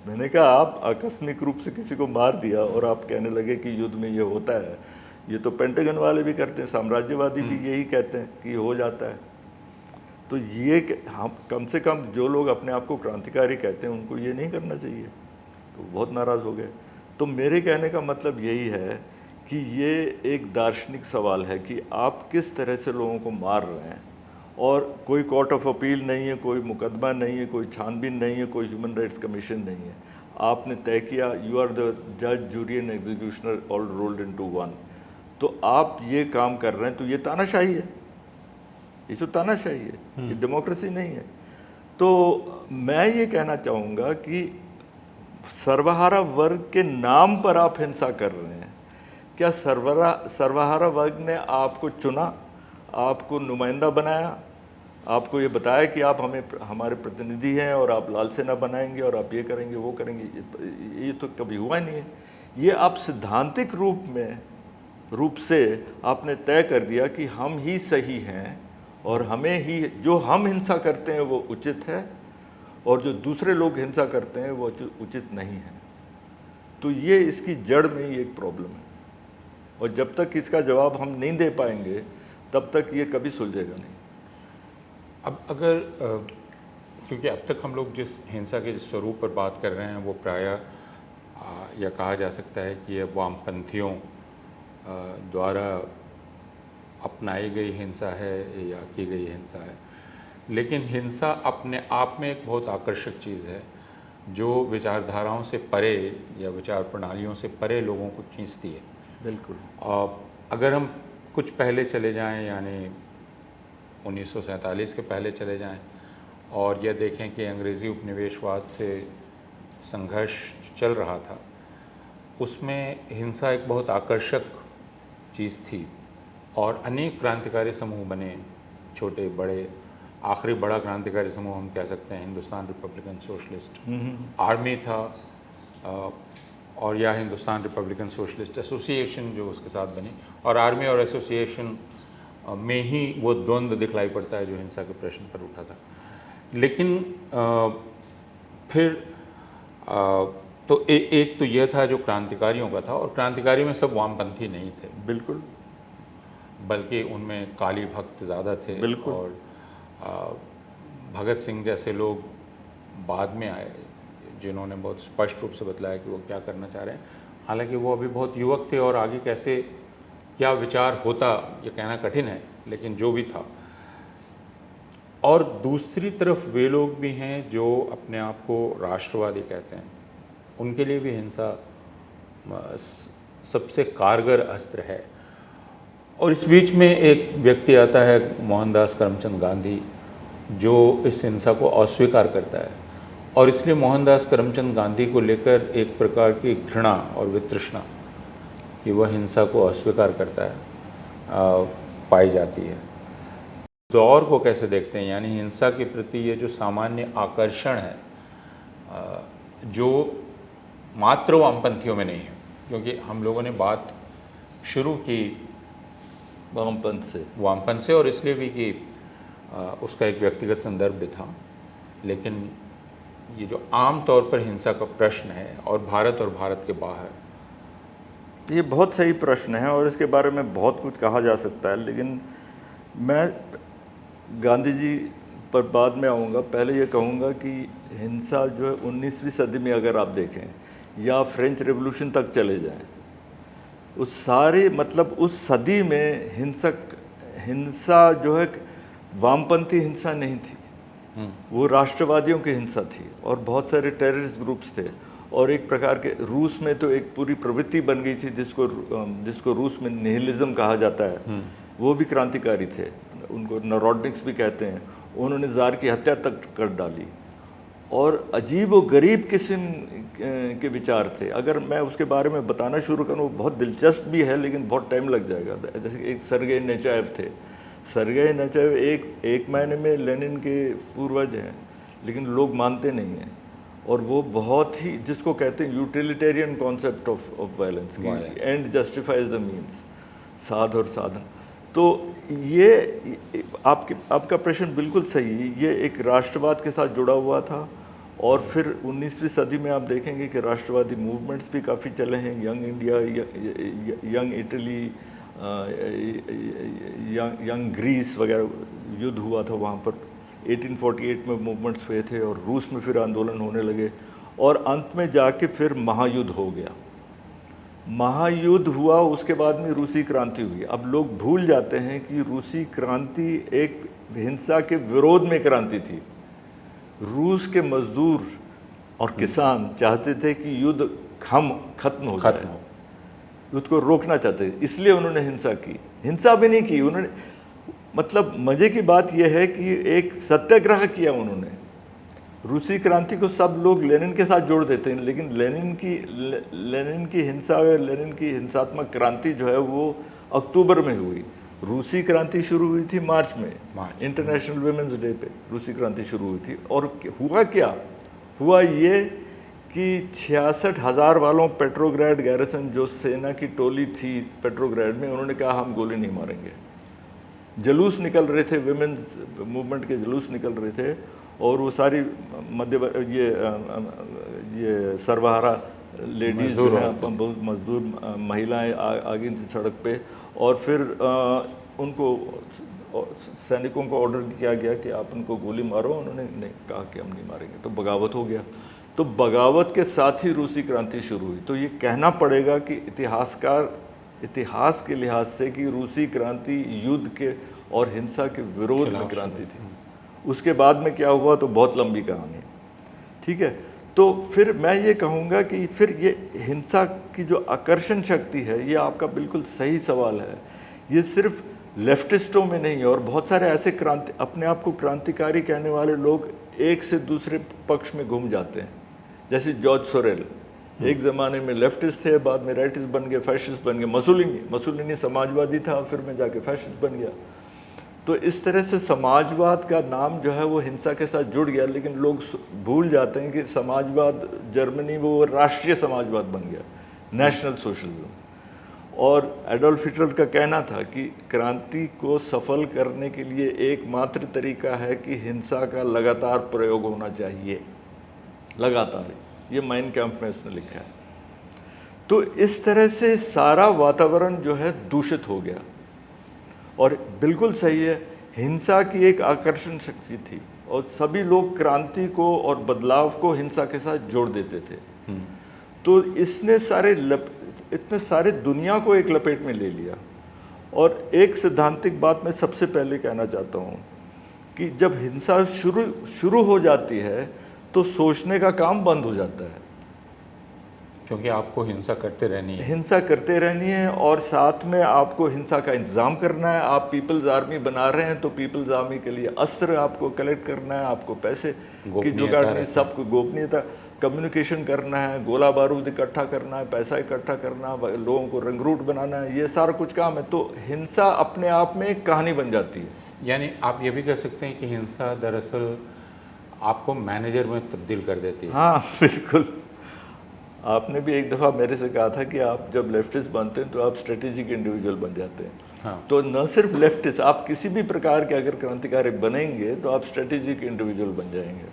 मैंने कहा आप आकस्मिक रूप से किसी को मार दिया और आप कहने लगे कि युद्ध में ये होता है, ये तो पेंटागन वाले भी करते हैं, साम्राज्यवादी भी यही कहते हैं कि हो जाता है। तो ये हम कम से कम जो लोग अपने आप को क्रांतिकारी कहते हैं उनको ये नहीं करना चाहिए। तो बहुत नाराज़ हो गए। तो मेरे कहने का मतलब यही है कि ये एक दार्शनिक सवाल है कि आप किस तरह से लोगों को मार रहे हैं, और कोई कोर्ट ऑफ अपील नहीं है, कोई मुकदमा नहीं है, कोई छानबीन नहीं है, कोई ह्यूमन राइट्स कमीशन नहीं है। आपने तय किया, यू आर द जज, jury and executioner all rolled into one. तो आप ये काम कर रहे हैं, तो ये तानाशाही है, ये तो तानाशाही है, ये डेमोक्रेसी नहीं है। तो मैं ये कहना चाहूँगा कि सर्वहारा वर्ग के नाम पर आप हिंसा कर रहे हैं। क्या सर्वहारा वर्ग ने आपको चुना, आपको नुमाइंदा बनाया, आपको ये बताया कि आप हमारे प्रतिनिधि हैं और आप लाल सेना बनाएंगे और आप ये करेंगे वो करेंगे? ये तो कभी हुआ नहीं है। ये आप सिद्धांतिक रूप से आपने तय कर दिया कि हम ही सही हैं और हमें ही, जो हम हिंसा करते हैं वो उचित है और जो दूसरे लोग हिंसा करते हैं वो उचित नहीं है। तो ये इसकी जड़ में ही एक प्रॉब्लम है, और जब तक इसका जवाब हम नहीं दे पाएंगे तब तक ये कभी सुलझेगा नहीं। अब अगर क्योंकि अब तक हम लोग जिस हिंसा के जिस स्वरूप पर बात कर रहे हैं वो प्रायः या कहा जा सकता है कि ये वामपंथियों द्वारा अपनाई गई हिंसा है या की गई हिंसा है, लेकिन हिंसा अपने आप में एक बहुत आकर्षक चीज़ है जो विचारधाराओं से परे या विचार प्रणालियों से परे लोगों को खींचती है। बिल्कुल। अगर हम कुछ पहले चले जाएं, यानी 1947 के पहले चले जाएं और यह देखें कि अंग्रेज़ी उपनिवेशवाद से संघर्ष चल रहा था, उसमें हिंसा एक बहुत आकर्षक चीज़ थी और अनेक क्रांतिकारी समूह बने, छोटे बड़े। आखिरी बड़ा क्रांतिकारी समूह हम कह सकते हैं हिंदुस्तान रिपब्लिकन सोशलिस्ट आर्मी था, और या हिंदुस्तान रिपब्लिकन सोशलिस्ट एसोसिएशन जो उसके साथ बनी, और आर्मी और एसोसिएशन में ही वो द्वंद्व दिखलाई पड़ता है जो हिंसा के प्रश्न पर उठा था। लेकिन फिर तो एक तो यह था जो क्रांतिकारियों का था, और क्रांतिकारी में सब वामपंथी नहीं थे, बिल्कुल, बल्कि उनमें काली भक्त ज़्यादा थे। बिल्कुल। और भगत सिंह जैसे लोग बाद में आए, जिन्होंने बहुत स्पष्ट रूप से बतलाया कि वो क्या करना चाह रहे हैं। हालांकि वो अभी बहुत युवक थे और आगे कैसे क्या विचार होता ये कहना कठिन है, लेकिन जो भी था। और दूसरी तरफ वे लोग भी हैं जो अपने आप को राष्ट्रवादी कहते हैं, उनके लिए भी हिंसा सबसे कारगर अस्त्र है। और इस बीच में एक व्यक्ति आता है मोहनदास करमचंद गांधी, जो इस हिंसा को अस्वीकार करता है, और इसलिए मोहनदास करमचंद गांधी को लेकर एक प्रकार की घृणा और वितृष्णा कि वह हिंसा को अस्वीकार करता है पाई जाती है। दौर को कैसे देखते हैं, यानी हिंसा के प्रति ये जो सामान्य आकर्षण है जो मात्र वामपंथियों में नहीं है, क्योंकि हम लोगों ने बात शुरू की वामपंथ से और इसलिए भी कि उसका एक व्यक्तिगत संदर्भ भी था, लेकिन ये जो आम तौर पर हिंसा का प्रश्न है और भारत के बाहर, ये बहुत सही प्रश्न है और इसके बारे में बहुत कुछ कहा जा सकता है, लेकिन मैं गांधी जी पर बाद में आऊँगा। पहले ये कहूँगा कि हिंसा जो है 19वीं सदी में अगर आप देखें या फ्रेंच रेवोल्यूशन तक चले जाएं, उस सारे मतलब उस सदी में हिंसा जो है वामपंथी हिंसा नहीं थी, वो राष्ट्रवादियों की हिंसा थी और बहुत सारे टेररिस्ट ग्रुप्स थे। और एक प्रकार के रूस में तो एक पूरी प्रवृत्ति बन गई थी जिसको रूस में निहिलिज्म कहा जाता है। वो भी क्रांतिकारी थे, उनको नरोडनिक्स भी कहते हैं। उन्होंने ज़ार की हत्या तक कर डाली और अजीब व गरीब किस्म के विचार थे। अगर मैं उसके बारे में बताना शुरू करूँ, वो बहुत दिलचस्प भी है लेकिन बहुत टाइम लग जाएगा। जैसे एक सर्गेई नेचाएव थे। सर्गेई नेचाएव एक मायने में लेनिन के पूर्वज हैं, लेकिन लोग मानते नहीं हैं। और वो बहुत ही, जिसको कहते हैं यूटिलिटेरियन कॉन्सेप्ट ऑफ वायलेंस, की एंड जस्टिफाइज द मीन्स, साध और साधन। तो ये आपका प्रश्न बिल्कुल सही है, ये एक राष्ट्रवाद के साथ जुड़ा हुआ था। और फिर 19वीं सदी में आप देखेंगे कि राष्ट्रवादी मूवमेंट्स भी काफ़ी चले हैं। Young India, young Italy, young Greece वगैरह युद्ध हुआ था वहाँ पर। 1848 में मूवमेंट्स हुए थे और रूस में फिर आंदोलन होने लगे और अंत में जाके फिर महायुद्ध हो गया। महायुद्ध हुआ, उसके बाद में रूसी क्रांति हुई। अब लोग भूल जाते हैं कि रूसी क्रांति एक हिंसा के विरोध में क्रांति थी। रूस के मजदूर और किसान चाहते थे कि युद्ध खत्म हो जाए, युद्ध को रोकना चाहते थे, इसलिए उन्होंने हिंसा की। हिंसा भी नहीं की उन्होंने, मतलब मजे की बात यह है कि एक सत्याग्रह किया उन्होंने। रूसी क्रांति को सब लोग लेनिन के साथ जोड़ देते हैं, लेकिन लेनिन की हिंसा और लेनिन की हिंसात्मक क्रांति जो है वो अक्टूबर में हुई। रूसी क्रांति शुरू हुई थी मार्च में, इंटरनेशनल वुमेन्स डे पे रूसी क्रांति शुरू हुई थी। और हुआ क्या हुआ, ये कि 66,000 वालों पेट्रोग्राड गैरिसन, जो सेना की टोली थी पेट्रोग्राड में, उन्होंने कहा हम गोली नहीं मारेंगे। जुलूस निकल रहे थे, वुमेन्स मूवमेंट के जुलूस निकल रहे थे और वो सारी ये सर्वहारा लेडीज जो हैं, बहुत मजदूर महिलाएं आ गई थी सड़क पे। और फिर उनको सैनिकों को ऑर्डर किया गया कि आप उनको गोली मारो। उन्होंने नहीं कहा कि हम नहीं मारेंगे, तो बगावत हो गया। तो बगावत के साथ ही रूसी क्रांति शुरू हुई। तो ये कहना पड़ेगा कि इतिहास के लिहाज से कि रूसी क्रांति युद्ध के और हिंसा के विरोध में क्रांति थी। उसके बाद में क्या हुआ तो बहुत लंबी कहानी है, ठीक है। तो फिर मैं ये कहूँगा कि फिर ये हिंसा की जो आकर्षण शक्ति है, ये आपका बिल्कुल सही सवाल है। ये सिर्फ लेफ्टिस्टों में नहीं है, और बहुत सारे ऐसे अपने आप को क्रांतिकारी कहने वाले लोग एक से दूसरे पक्ष में घूम जाते हैं। जैसे जॉर्ज सोरेल एक ज़माने में लेफ्टिस्ट थे, बाद में राइटिस्ट बन गए, फैशिस्ट बन गए। मसोलिनी समाजवादी था, फिर में जाके फैशिस्ट बन गया। तो इस तरह से समाजवाद का नाम जो है वो हिंसा के साथ जुड़ गया, लेकिन लोग भूल जाते हैं कि समाजवाद जर्मनी वो राष्ट्रीय समाजवाद बन गया, नेशनल सोशलिज्म। और एडोल्फ हिटलर का कहना था कि क्रांति को सफल करने के लिए एकमात्र तरीका है कि हिंसा का लगातार प्रयोग होना चाहिए, लगातार। ये माइन कैंप में उसने लिखा है। तो इस तरह से सारा वातावरण जो है दूषित हो गया। और बिल्कुल सही है, हिंसा की एक आकर्षण शक्ति थी, और सभी लोग क्रांति को और बदलाव को हिंसा के साथ जोड़ देते थे। तो इसने इतने सारे दुनिया को एक लपेट में ले लिया। और एक सैद्धांतिक बात मैं सबसे पहले कहना चाहता हूँ कि जब हिंसा शुरू हो जाती है तो सोचने का काम बंद हो जाता है, क्योंकि आपको हिंसा करते रहनी है। हिंसा करते रहनी है और साथ में आपको हिंसा का इंतज़ाम करना है। आप पीपल्स आर्मी बना रहे हैं तो पीपल्स आर्मी के लिए अस्त्र आपको कलेक्ट करना है, आपको पैसे की जुगाड़ नहीं, सबको गोपनीयता, कम्युनिकेशन करना है, गोला बारूद इकट्ठा करना है, पैसा इकट्ठा करना है, लोगों को रंगरूट बनाना है, ये सारा कुछ काम है। तो हिंसा अपने आप में एक कहानी बन जाती है। यानी आप ये भी कह सकते हैं कि हिंसा दरअसल आपको मैनेजर में तब्दील कर देती है। हाँ बिल्कुल। आपने भी एक दफ़ा मेरे से कहा था कि आप जब लेफ्टिस्ट बनते हैं तो आप स्ट्रेटेजिक इंडिविजुअल बन जाते हैं। हाँ। तो न सिर्फ लेफ्टिस्ट, आप किसी भी प्रकार के अगर क्रांतिकारी बनेंगे तो आप स्ट्रेटेजिक इंडिविजुअल बन जाएंगे।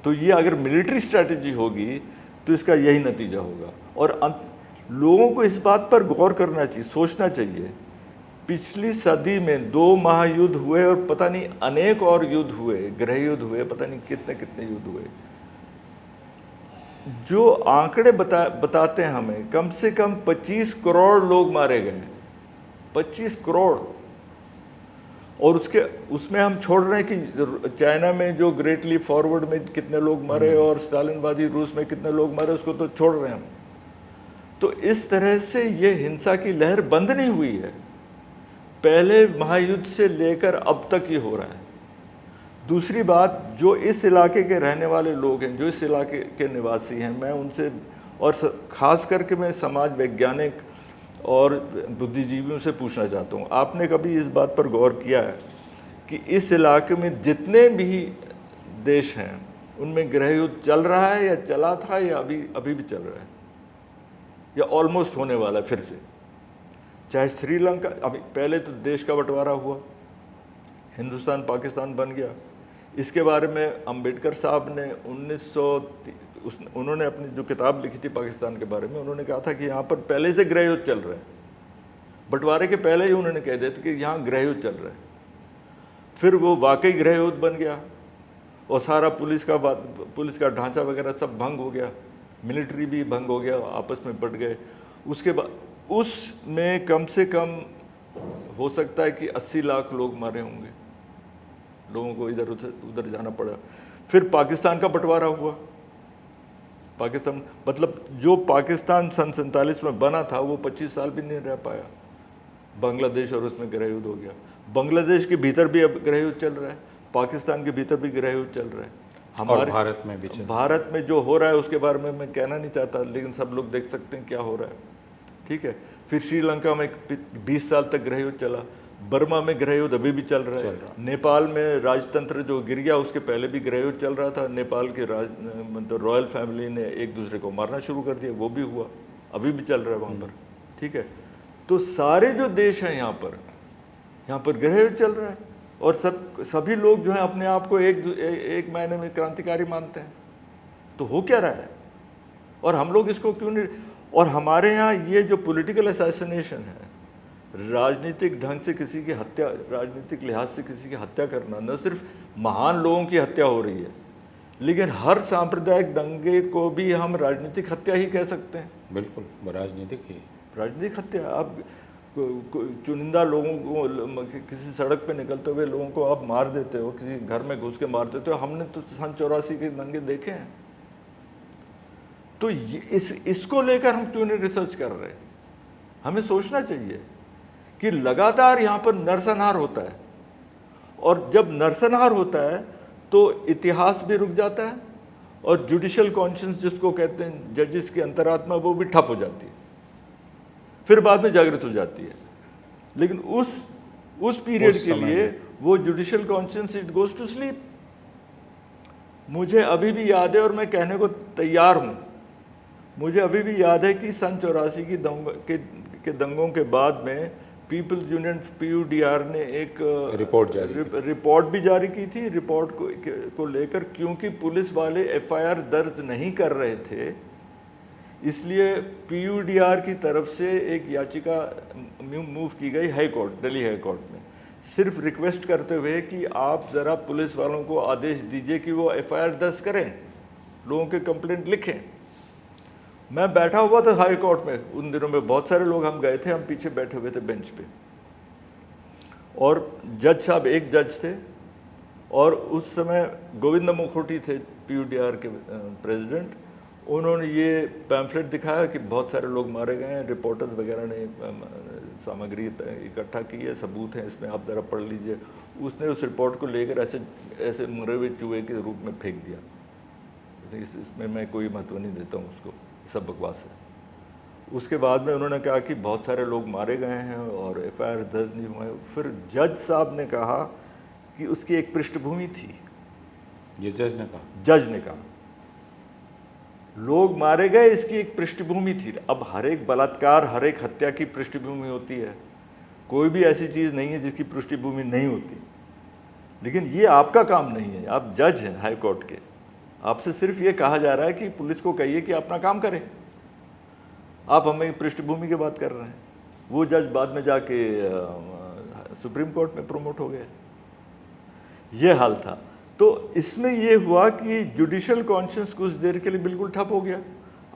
तो ये अगर मिलिट्री स्ट्रैटेजी होगी तो इसका यही नतीजा होगा। और लोगों को इस बात पर गौर करना चाहिए, सोचना चाहिए। पिछली सदी में 2 महायुद्ध हुए और पता नहीं अनेक और युद्ध हुए, गृह युद्ध हुए, पता नहीं कितने कितने युद्ध हुए। जो आंकड़े बताते हैं हमें, कम से कम 25 करोड़ लोग मारे गए, 25 करोड़। और उसमें हम छोड़ रहे हैं कि चाइना में जो ग्रेट लीप फॉरवर्ड में कितने लोग मरे और स्टालिनवादी रूस में कितने लोग मरे, उसको तो छोड़ रहे हैं हम। तो इस तरह से ये हिंसा की लहर बंद नहीं हुई है, पहले महायुद्ध से लेकर अब तक ये हो रहा है। दूसरी बात, जो इस इलाके के रहने वाले लोग हैं, जो इस इलाके के निवासी हैं, मैं उनसे और ख़ास करके मैं समाज वैज्ञानिक और बुद्धिजीवियों से पूछना चाहता हूँ, आपने कभी इस बात पर गौर किया है कि इस इलाके में जितने भी देश हैं उनमें गृह युद्ध चल रहा है या चला था या अभी भी चल रहा है या ऑलमोस्ट होने वाला है फिर से? चाहे श्रीलंका, अभी पहले तो देश का बंटवारा हुआ, हिंदुस्तान पाकिस्तान बन गया। इसके बारे में अंबेडकर साहब ने उन्होंने अपनी जो किताब लिखी थी पाकिस्तान के बारे में, उन्होंने कहा था कि यहाँ पर पहले से गृह युद्ध चल रहा है। बंटवारे के पहले ही उन्होंने कह दिया था कि यहाँ गृह युद्ध चल रहा है। फिर वो वाकई गृह युद्ध बन गया और सारा पुलिस का ढांचा वगैरह सब भंग हो गया, मिलिट्री भी भंग हो गया, आपस में बट गए। उसके बाद उसमें कम से कम हो सकता है कि 80 लाख लोग मारे होंगे, लोगों को इधर उधर जाना पड़ा। फिर पाकिस्तान का बंटवारा हुआ। पाकिस्तान मतलब जो पाकिस्तान सन 47 में बना था वो 25 साल भी नहीं रह पाया। बांग्लादेश और उसमें गृह युद्ध हो गया। बांग्लादेश के भीतर भी अब गृह युद्ध चल रहा है, पाकिस्तान के भीतर भी गृह युद्ध चल रहा है। हमारे भारत में भी भारत में जो हो रहा है उसके बारे में मैं कहना नहीं चाहता, लेकिन सब लोग देख सकते हैं क्या हो रहा है। ठीक है। फिर श्रीलंका में 20 साल तक गृह युद्ध चला। बर्मा में गृह युद्ध अभी भी चल रहा है। नेपाल में राजतंत्र जो गिर गया उसके पहले भी गृह युद्ध चल रहा था। नेपाल के मतलब रॉयल फैमिली ने एक दूसरे को मारना शुरू कर दिया, वो भी हुआ, अभी भी चल रहा है वहाँ पर। ठीक है। तो सारे जो देश हैं यहाँ पर गृह युद्ध चल रहा है और सभी लोग जो हैं अपने आप को एक महीने में क्रांतिकारी मानते हैं। तो हो क्या रहा है और हम लोग इसको क्यों नहीं? और हमारे यहाँ ये जो पॉलिटिकल असैसिनेशन है, राजनीतिक ढंग से किसी की हत्या, राजनीतिक लिहाज से किसी की हत्या करना, न सिर्फ महान लोगों की हत्या हो रही है, लेकिन हर सांप्रदायिक दंगे को भी हम राजनीतिक हत्या ही कह सकते हैं। बिल्कुल राजनीतिक ही, राजनीतिक हत्या। आप चुनिंदा लोगों को, किसी सड़क पे निकलते हुए लोगों को आप मार देते हो, किसी घर में घुस के मार देते हो। हमने तो सन 84 के दंगे देखे हैं। तो इसको लेकर हम क्यों नहीं रिसर्च कर रहे? हमें सोचना चाहिए कि लगातार यहाँ पर नरसंहार होता है और जब नरसंहार होता है तो इतिहास भी रुक जाता है और जुडिशियल कॉन्शियंस जिसको कहते हैं, जजेस की अंतरात्मा, वो भी ठप हो जाती है, फिर बाद में जागृत हो जाती है। लेकिन उस पीरियड के लिए वो judicial conscience it goes to sleep. मुझे अभी भी याद है और मैं कहने को तैयार हूँ, मुझे अभी भी याद है कि सन 84 के दंगों के बाद में पीपल्स यूनियन PUDR ने एक रिपोर्ट भी जारी की थी। रिपोर्ट को लेकर, क्योंकि पुलिस वाले FIR दर्ज नहीं कर रहे थे, इसलिए PUDR की तरफ से एक याचिका मूव की गई high court, Delhi high court में, सिर्फ रिक्वेस्ट करते हुए कि आप ज़रा पुलिस वालों को आदेश दीजिए कि वो एफआईआर दर्ज करें, लोगों के कंप्लेंट लिखें। मैं बैठा हुआ था हाई कोर्ट में, उन दिनों में बहुत सारे लोग हम गए थे, हम पीछे बैठे हुए थे बेंच पे, और जज साहब एक जज थे, और उस समय गोविंद मुखोटी थे PUDR के प्रेसिडेंट। उन्होंने ये पैम्फलेट दिखाया कि बहुत सारे लोग मारे गए हैं, रिपोर्टर्स वगैरह ने सामग्री इकट्ठा की है, सबूत हैं इसमें, आप ज़रा पढ़ लीजिए। उसने उस रिपोर्ट को लेकर ऐसे ऐसे मरे हुए चूहे के रूप में फेंक दिया। इसमें मैं कोई महत्व नहीं देता हूँ उसको, सब बकवास है। उसके बाद में उन्होंने कहा कि बहुत सारे लोग मारे गए हैं और FIR दर्ज नहीं हुए। फिर जज साहब ने कहा कि उसकी एक पृष्ठभूमि थी। ये जज ने कहा? जज ने कहा लोग मारे गए, इसकी एक पृष्ठभूमि थी। अब हर एक बलात्कार, हर एक हत्या की पृष्ठभूमि होती है, कोई भी ऐसी चीज़ नहीं है जिसकी पृष्ठभूमि नहीं होती। लेकिन ये आपका काम नहीं है, आप जज हैं हाई कोर्ट के, आपसे सिर्फ ये कहा जा रहा है कि पुलिस को कहिए कि अपना काम करे। आप हमें पृष्ठभूमि की बात कर रहे हैं। वो जज बाद में जाके सुप्रीम कोर्ट में प्रमोट हो गए। ये हाल था। तो इसमें ये हुआ कि जुडिशल कॉन्शियस कुछ देर के लिए बिल्कुल ठप हो गया।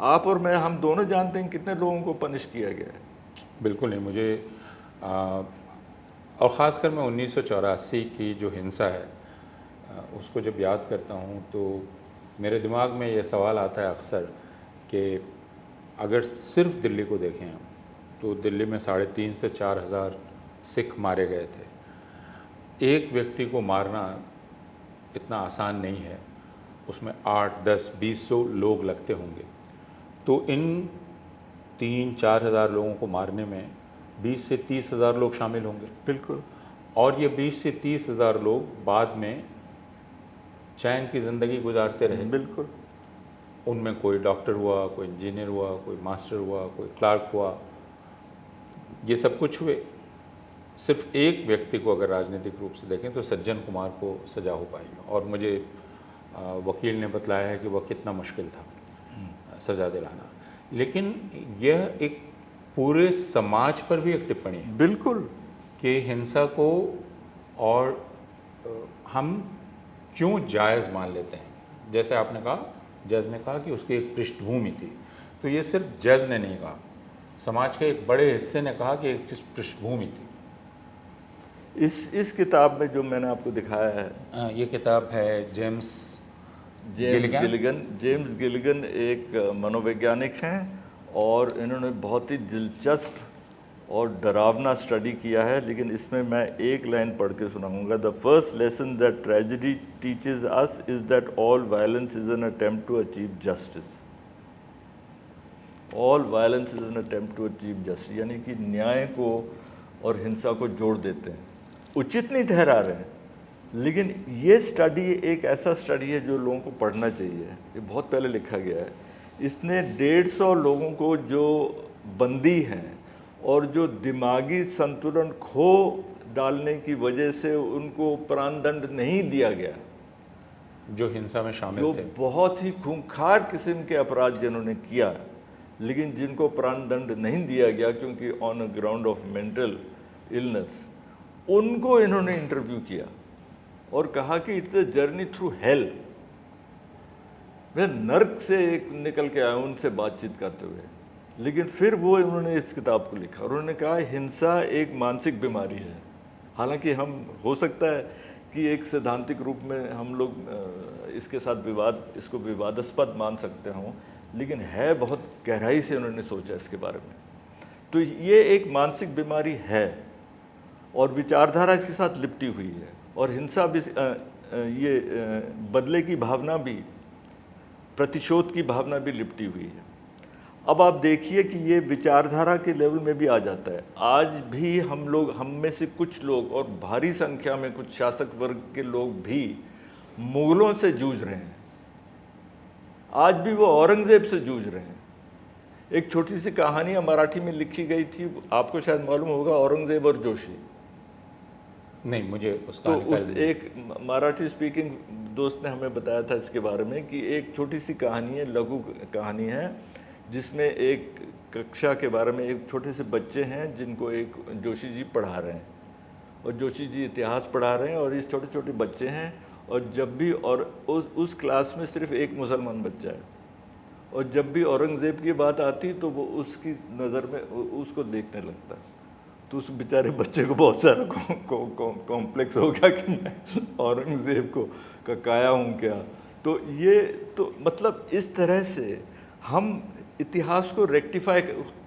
आप और मैं, हम दोनों जानते हैं कितने लोगों को पनिश किया गया है। बिल्कुल नहीं। मुझे और ख़ासकर मैं 1984 की जो हिंसा है उसको जब याद करता हूँ तो मेरे दिमाग में ये सवाल आता है अक्सर कि अगर सिर्फ दिल्ली को देखें हम, तो दिल्ली में 3,500 से 4,000 सिख मारे गए थे। एक व्यक्ति को मारना इतना आसान नहीं है, उसमें 8, 10, 20 लोग लगते होंगे। तो इन 3-4 हज़ार लोगों को मारने में 20 से 30 हज़ार लोग शामिल होंगे। बिल्कुल। और ये 20 से 30 हज़ार लोग बाद में चैन की ज़िंदगी गुजारते रहे। बिल्कुल। उनमें कोई डॉक्टर हुआ, कोई इंजीनियर हुआ, कोई मास्टर हुआ, कोई क्लार्क हुआ, ये सब कुछ हुए। सिर्फ एक व्यक्ति को अगर राजनीतिक रूप से देखें तो सज्जन कुमार को सज़ा हो पाई, और मुझे वकील ने बतलाया है कि वह कितना मुश्किल था सज़ा दिलाना। लेकिन यह एक पूरे समाज पर भी एक टिप्पणी है। बिल्कुल। कि हिंसा को और हम क्यों जायज़ मान लेते हैं। जैसे आपने कहा, जज ने कहा कि उसकी एक पृष्ठभूमि थी, तो ये सिर्फ जज ने नहीं कहा, समाज के एक बड़े हिस्से ने कहा कि एक पृष्ठभूमि थी। इस किताब में जो मैंने आपको दिखाया है, ये किताब है जेम्स गिलिगन एक मनोवैज्ञानिक हैं, और इन्होंने बहुत ही दिलचस्प और डरावना स्टडी किया है। लेकिन इसमें मैं एक लाइन पढ़ के सुनाऊंगा। The first lesson that tragedy teaches us is that all violence is an attempt to achieve justice. All violence is an attempt to achieve justice, यानी कि न्याय को और हिंसा को जोड़ देते हैं। उचित नहीं ठहरा रहे हैं, लेकिन ये स्टडी एक ऐसा स्टडी है जो लोगों को पढ़ना चाहिए। ये बहुत पहले लिखा गया है। इसने 150 लोगों को जो बंदी हैं और जो दिमागी संतुलन खो डालने की वजह से उनको प्राणदंड नहीं दिया गया, जो हिंसा में शामिल जो थे, बहुत ही खूंखार किस्म के अपराध जिन्होंने किया, लेकिन जिनको प्राणदंड नहीं दिया गया क्योंकि on a ground of mental illness, उनको इन्होंने इंटरव्यू किया और कहा कि it's a journey through hell. मैं नर्क से एक निकल के आया उनसे बातचीत करते हुए। लेकिन फिर वो इन्होंने इस किताब को लिखा और उन्होंने कहा हिंसा एक मानसिक बीमारी है। हालांकि हम हो सकता है कि एक सैद्धांतिक रूप में हम लोग इसके साथ इसको विवादास्पद मान सकते हों, लेकिन है बहुत गहराई से उन्होंने सोचा इसके बारे में। तो ये एक मानसिक बीमारी है और विचारधारा इसके साथ लिपटी हुई है, और हिंसा भी ये बदले की भावना भी, प्रतिशोध की भावना भी लिपटी हुई है। अब आप देखिए कि ये विचारधारा के लेवल में भी आ जाता है। आज भी हम में से कुछ लोग और भारी संख्या में कुछ शासक वर्ग के लोग भी मुगलों से जूझ रहे हैं। आज भी वो औरंगजेब से जूझ रहे हैं। एक छोटी सी कहानी मराठी में लिखी गई थी, आपको शायद मालूम होगा, औरंगजेब और जोशी। नहीं, मुझे उसका तो उस एक मराठी स्पीकिंग दोस्त ने हमें बताया था इसके बारे में कि एक छोटी सी कहानी है, लघु कहानी है, जिसमें एक कक्षा के बारे में एक छोटे से बच्चे हैं जिनको एक जोशी जी पढ़ा रहे हैं, और जोशी जी इतिहास पढ़ा रहे हैं और ये छोटे छोटे बच्चे हैं, और जब भी और उस क्लास में सिर्फ एक मुसलमान बच्चा है, और जब भी औरंगज़ेब की बात आती तो वो उसकी नज़र में उसको देखने लगता। तो उस बेचारे बच्चे को बहुत सारा कॉम्प्लेक्स हो गया कि मैं औरंगज़ेब को काया हूँ क्या। तो ये तो मतलब इस तरह से हम इतिहास को रेक्टिफाई,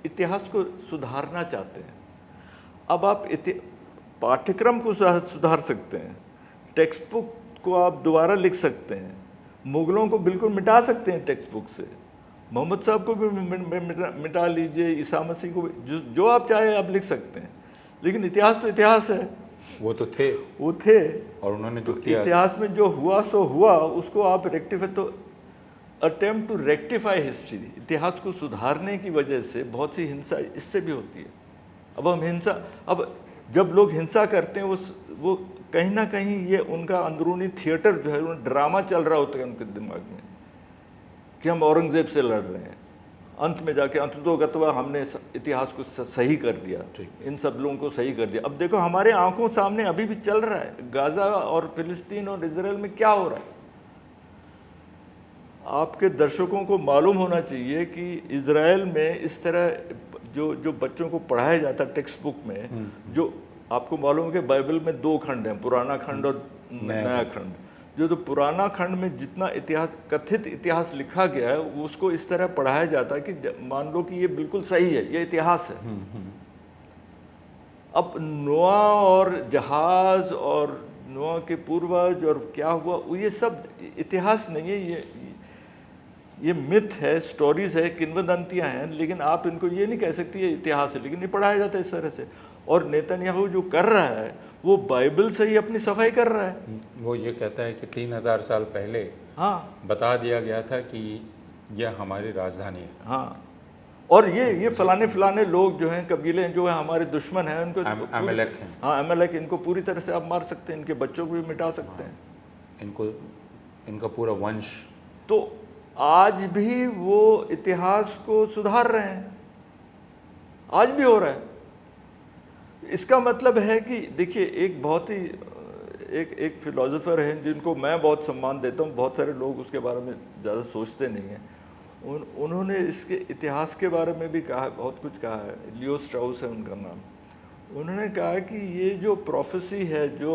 इतिहास को सुधारना चाहते हैं। अब आप पाठ्यक्रम को सुधार सकते हैं, टेक्स्ट बुक को आप दोबारा लिख सकते हैं, मुगलों को बिल्कुल मिटा सकते हैं टेक्स्ट बुक से, मोहम्मद साहब को भी मिटा लीजिए, ईसा मसीह को भी, जो आप चाहे आप लिख सकते हैं, लेकिन इतिहास तो इतिहास है। वो थे और उन्होंने जो तो किया, इतिहास में जो हुआ सो हुआ, उसको आप रेक्टिफाई, तो अटेम्प्ट टू रेक्टिफाई हिस्ट्री, इतिहास को सुधारने की वजह से बहुत सी हिंसा इससे भी होती है। अब हम हिंसा, अब जब लोग हिंसा करते हैं वो कहीं ना कहीं ये उनका अंदरूनी थिएटर जो है, ड्रामा चल रहा होता है उनके दिमाग में कि हम औरंगज़ेब से लड़ रहे हैं। अंत में जाके अंततोगत्वा हमने इतिहास को सही कर दिया, इन सब लोगों को सही कर दिया। अब देखो हमारे आंखों सामने अभी भी चल रहा है, गाज़ा और फिलिस्तीन और इजराइल में क्या हो रहा है। आपके दर्शकों को मालूम होना चाहिए कि इजराइल में इस तरह जो बच्चों को पढ़ाया जाता है टेक्स्ट बुक में, जो आपको मालूम है कि बाइबल में 2 खंड हैं, पुराना खंड और नया खंड। जो तो पुराना खंड में जितना इतिहास, कथित इतिहास लिखा गया है, उसको इस तरह पढ़ाया जाता है कि मान लो कि ये बिल्कुल सही है, ये इतिहास है। अब नोआ और जहाज और नोआ के पूर्वज और क्या हुआ, ये सब इतिहास नहीं है, ये मिथ है, स्टोरीज है, किंवदंतियां हैं, लेकिन आप इनको ये नहीं कह सकती ये इतिहास है, लेकिन ये पढ़ाया जाता है इस तरह से। और नेतन्याहू जो कर रहा है वो बाइबल से ही अपनी सफाई कर रहा है। वो ये कहता है कि 3000 साल पहले हाँ बता दिया गया था कि यह हमारी राजधानी है। हाँ, और ये फलाने लोग जो हैं, कबीले जो हैं, हमारे दुश्मन हैं, उनको अमेलेक हैं। हाँ, अमेलेक, इनको पूरी तरह से आप मार सकते हैं, इनके बच्चों को भी मिटा सकते हैं, इनका पूरा वंश। तो आज भी वो इतिहास को सुधार रहे हैं, आज भी हो रहा है। इसका मतलब है कि देखिए, एक बहुत ही एक फिलोसोफर हैं जिनको मैं बहुत सम्मान देता हूँ, बहुत सारे लोग उसके बारे में ज़्यादा सोचते नहीं हैं, उन्होंने इसके इतिहास के बारे में भी कहा, बहुत कुछ कहा है। लियो स्ट्राउस है उनका नाम। उन्होंने कहा कि ये जो प्रोफेसी है, जो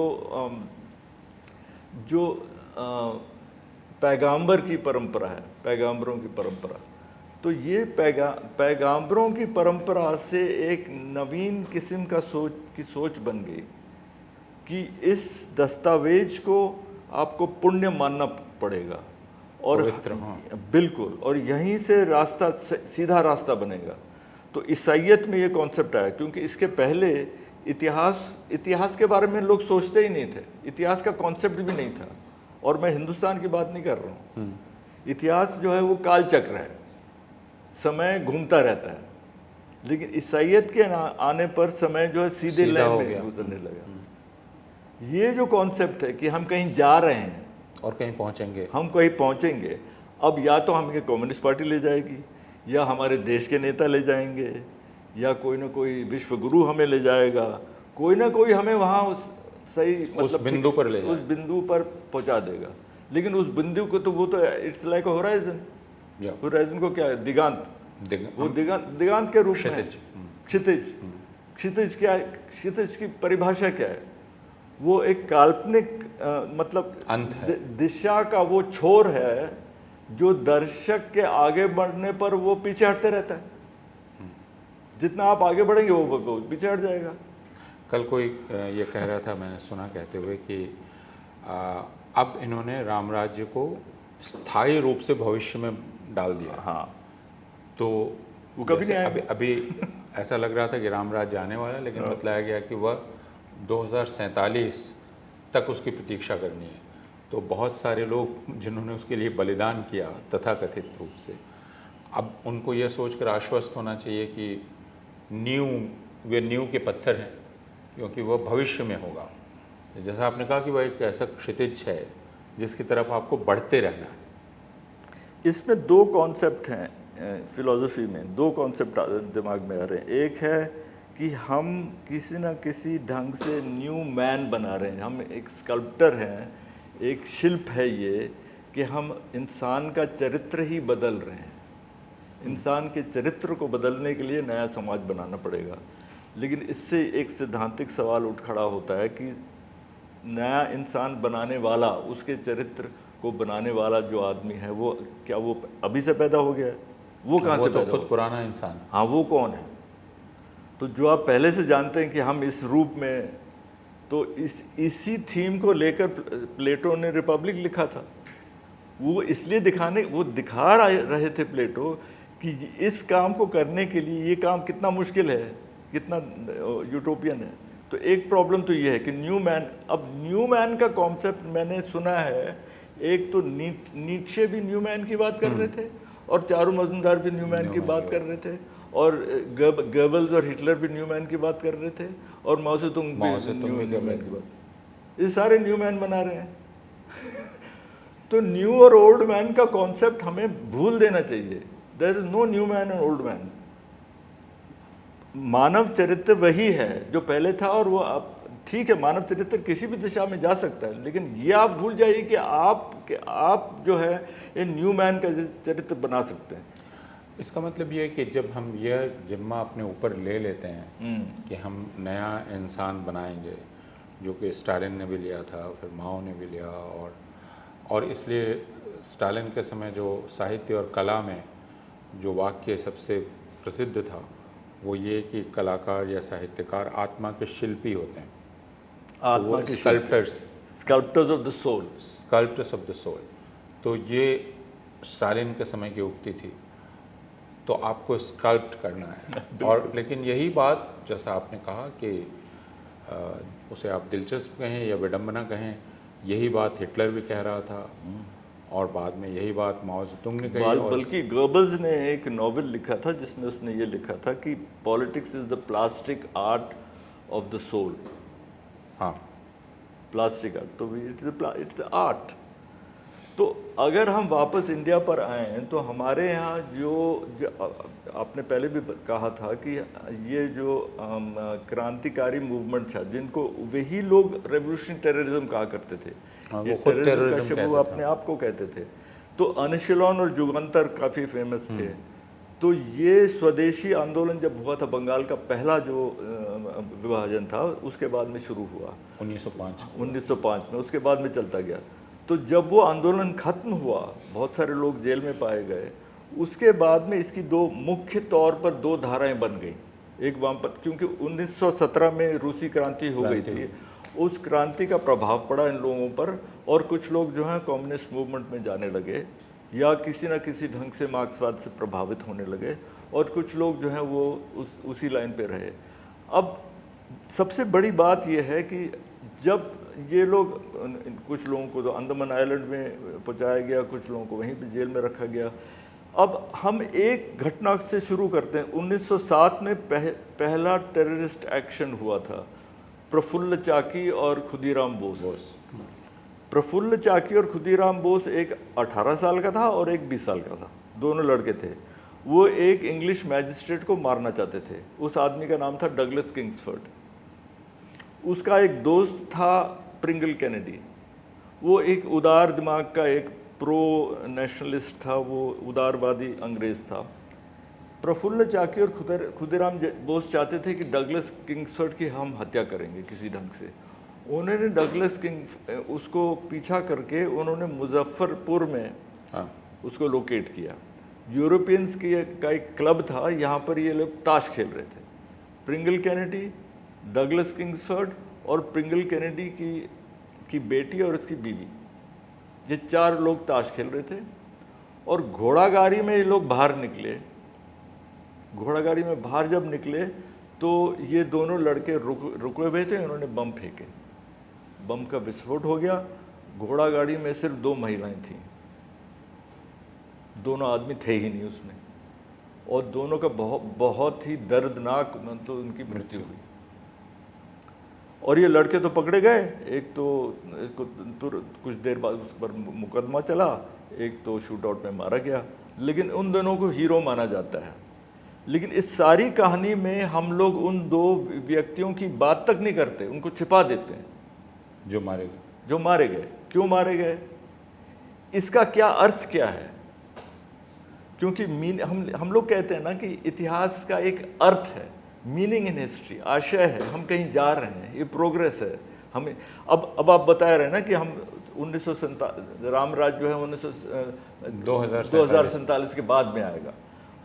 पैगाम्बर की परंपरा है, पैगाम्बरों की परंपरा, तो ये पैगाम्बरों की परंपरा से एक नवीन किस्म का सोच बन गई कि इस दस्तावेज को आपको पुण्य मानना पड़ेगा, और बिल्कुल, और यहीं से रास्ता, सीधा रास्ता बनेगा। तो ईसाइयत में ये कॉन्सेप्ट आया, क्योंकि इसके पहले इतिहास के बारे में लोग सोचते ही नहीं थे, इतिहास का कॉन्सेप्ट भी नहीं था। और मैं हिंदुस्तान की बात नहीं कर रहा हूँ, इतिहास जो है वो काल चक्र है, समय घूमता रहता है, लेकिन ईसाइयत के आने पर समय जो है सीधे लाइन में गुजरने लगा। ये जो कॉन्सेप्ट है कि हम कहीं जा रहे हैं और कहीं पहुंचेंगे, हम कहीं पहुंचेंगे, अब या तो हमें कम्युनिस्ट पार्टी ले जाएगी, या हमारे देश के नेता ले जाएंगे, या कोई ना कोई विश्व गुरु हमें ले जाएगा, कोई ना कोई हमें वहाँ सही मतलब उस बिंदु पर ले जाएगा, उस बिंदु पर पहुँचा देगा। लेकिन उस बिंदु को तो वो तो इट्स लाइक होराइजन, होराइजन को क्या है, दिगांत, वो दिगांत के रूप में, क्षितिज क्या है, क्षितिज की परिभाषा क्या है, वो एक काल्पनिक मतलब अंत है, दिशा का वो छोर है जो दर्शक के आगे बढ़ने पर वो पीछे हटते रहता है। जितना आप आगे बढ़ेंगे वो पीछे हट जाएगा। कल कोई ये कह रहा था, मैंने सुना कहते हुए कि अब इन्होंने राम राज्य को स्थायी रूप से भविष्य में डाल दिया। हाँ, तो वो कभी नहीं आएगा। अभी ऐसा लग रहा था कि राम राज्य आने वाला है, लेकिन बतलाया गया कि वह 2047 तक उसकी प्रतीक्षा करनी है। तो बहुत सारे लोग जिन्होंने उसके लिए बलिदान किया तथाकथित रूप से, अब उनको यह सोचकर आश्वस्त होना चाहिए कि वे नींव के पत्थर हैं, क्योंकि वह भविष्य में होगा। जैसा आपने कहा कि वह एक ऐसा क्षितिज है जिसकी तरफ आपको बढ़ते रहना है। इसमें 2 कॉन्सेप्ट हैं फिलॉसफी में, 2 कॉन्सेप्ट दिमाग में आ रहे हैं। एक है कि हम किसी ना किसी ढंग से न्यू मैन बना रहे हैं। हम एक स्कल्प्टर हैं, एक शिल्प है ये कि हम इंसान का चरित्र ही बदल रहे हैं। इंसान के चरित्र को बदलने के लिए नया समाज बनाना पड़ेगा। लेकिन इससे एक सैद्धांतिक सवाल उठ खड़ा होता है कि नया इंसान बनाने वाला, उसके चरित्र को बनाने वाला जो आदमी है वो क्या वो अभी से पैदा हो गया है? वो कहाँ से तो पैदा खुद हो? पुराना इंसान। हाँ, वो कौन है? तो जो आप पहले से जानते हैं कि हम इस रूप में, तो इसी थीम को लेकर प्लेटो ने रिपब्लिक लिखा था। वो इसलिए दिखा रहे थे प्लेटो कि इस काम को करने के लिए ये काम कितना मुश्किल है, कितना यूटोपियन है। तो एक प्रॉब्लम तो ये है कि न्यू मैन, अब न्यू मैन का कॉन्सेप्ट मैंने सुना है, एक तो नीट्शे भी न्यू मैन की बात कर रहे थे और चारू मजूमदार भी न्यू मैन की बात कर रहे थे और गोबल्स और हिटलर भी न्यू मैन की बात कर रहे थे और माओ से तुंग भी न्यू मैन की बात, ये सारे न्यू मैन बना रहे हैं। तो न्यू और ओल्ड मैन का कॉन्सेप्ट हमें भूल देना चाहिए। There is no new man and old man. मानव चरित्र वही है जो पहले था और वो अब ठीक है, मानव चरित्र किसी भी दिशा में जा सकता है, लेकिन ये आप भूल जाइए कि आप जो है ये न्यू मैन का चरित्र बना सकते हैं। इसका मतलब ये है कि जब हम यह जिम्मा अपने ऊपर ले लेते हैं कि हम नया इंसान बनाएंगे, जो कि स्टालिन ने भी लिया था, फिर माओ ने भी लिया, और इसलिए स्टालिन के समय जो साहित्य और कला में जो वाक्य सबसे प्रसिद्ध था वो ये कि कलाकार या साहित्यकार आत्मा के शिल्पी होते हैं, आत्मा के sculptors of the soul, sculptors of the soul. तो ये स्टालिन के समय की उक्ति थी। तो आपको स्कल्प्ट करना है और लेकिन यही बात जैसा आपने कहा कि उसे आप दिलचस्प कहें या विडंबना कहें, यही बात हिटलर भी कह रहा था और बाद में यही बात माओ ज़ेडुंग ने कही। बल्कि गोबल्स ने एक नॉवेल लिखा था जिसमें उसने ये लिखा था कि politics is the plastic art of the soul. हाँ, प्लास्टिक आर्ट, तो इट्स द आर्ट। तो अगर हम वापस इंडिया पर आए तो हमारे यहाँ जो आपने पहले भी कहा था कि ये जो क्रांतिकारी मूवमेंट था, जिनको वही लोग रेवोल्यूशनरी टेररिज्म कहा करते थे, ये टेररिज्म का शब्द वो अपने आप को कहते थे। तो अनुशीलन और जुगंतर काफ़ी फेमस थे। तो ये स्वदेशी आंदोलन जब हुआ था, बंगाल का पहला जो विभाजन था उसके बाद में शुरू हुआ 1905 में, उसके बाद में चलता गया। तो जब वो आंदोलन खत्म हुआ, बहुत सारे लोग जेल में पाए गए, उसके बाद में इसकी दो मुख्य तौर पर दो धाराएं बन गई। एक वामपंथ, क्योंकि 1917 में रूसी क्रांति हो गई थी, उस क्रांति का प्रभाव पड़ा इन लोगों पर और कुछ लोग जो हैं कम्युनिस्ट मूवमेंट में जाने लगे या किसी न किसी ढंग से मार्क्सवाद से प्रभावित होने लगे और कुछ लोग जो हैं वो उसी लाइन पे रहे। अब सबसे बड़ी बात यह है कि जब ये लोग, कुछ लोगों को तो अंडमान आइलैंड में पहुंचाया गया, कुछ लोगों को वहीं पे जेल में रखा गया। अब हम एक घटना से शुरू करते हैं। 1907 में पहला टेररिस्ट एक्शन हुआ था, प्रफुल्ल चाकी और खुदीराम बोस। प्रफुल्ल चाकी और खुदीराम बोस, एक 18 साल का था और एक 20 साल का था, दोनों लड़के थे। वो एक इंग्लिश मैजिस्ट्रेट को मारना चाहते थे। उस आदमी का नाम था डगलस किंग्सफोर्ड। उसका एक दोस्त था प्रिंगल कैनेडी, वो एक उदार दिमाग का एक प्रो नेशनलिस्ट था, वो उदारवादी अंग्रेज था। प्रफुल्ल चाकी और खुदीराम बोस चाहते थे कि डगलस किंग्सफोर्ड की हम हत्या करेंगे किसी ढंग से। उन्होंने डगलस किंग उसको पीछा करके उन्होंने मुजफ्फरपुर में उसको लोकेट किया। यूरोपियंस का एक क्लब था, यहाँ पर ये लोग ताश खेल रहे थे। प्रिंगल कैनेडी, डगलस किंग्सफोर्ड और प्रिंगल कैनेडी की बेटी और उसकी बीवी, ये 4 लोग ताश खेल रहे थे। और घोड़ागाड़ी में ये लोग बाहर निकले। घोड़ागाड़ी में बाहर जब निकले तो ये दोनों लड़के रुके हुए थे, उन्होंने बम फेंके। बम का विस्फोट हो गया। घोड़ागाड़ी में सिर्फ 2 महिलाएं थीं, दोनों आदमी थे ही नहीं उसमें, और दोनों का बहुत ही दर्दनाक मतलब उनकी मृत्यु हुई। और ये लड़के तो पकड़े गए, एक तो इसको कुछ देर बाद उस पर मुकदमा चला, एक तो शूट आउट में मारा गया। लेकिन उन दोनों को हीरो माना जाता है। लेकिन इस सारी कहानी में हम लोग उन दो व्यक्तियों की बात तक नहीं करते, उनको छिपा देते हैं। जो मारे गए, जो मारे गए, क्यों मारे गए, इसका क्या अर्थ क्या है? क्योंकि हम लोग कहते हैं ना कि इतिहास का एक अर्थ है, मीनिंग इन हिस्ट्री, आशय है, हम कहीं जा रहे हैं, ये प्रोग्रेस है। हमें अब आप बता रहे हैं ना कि हम 1947 रामराज जो है 2047 के बाद में आएगा।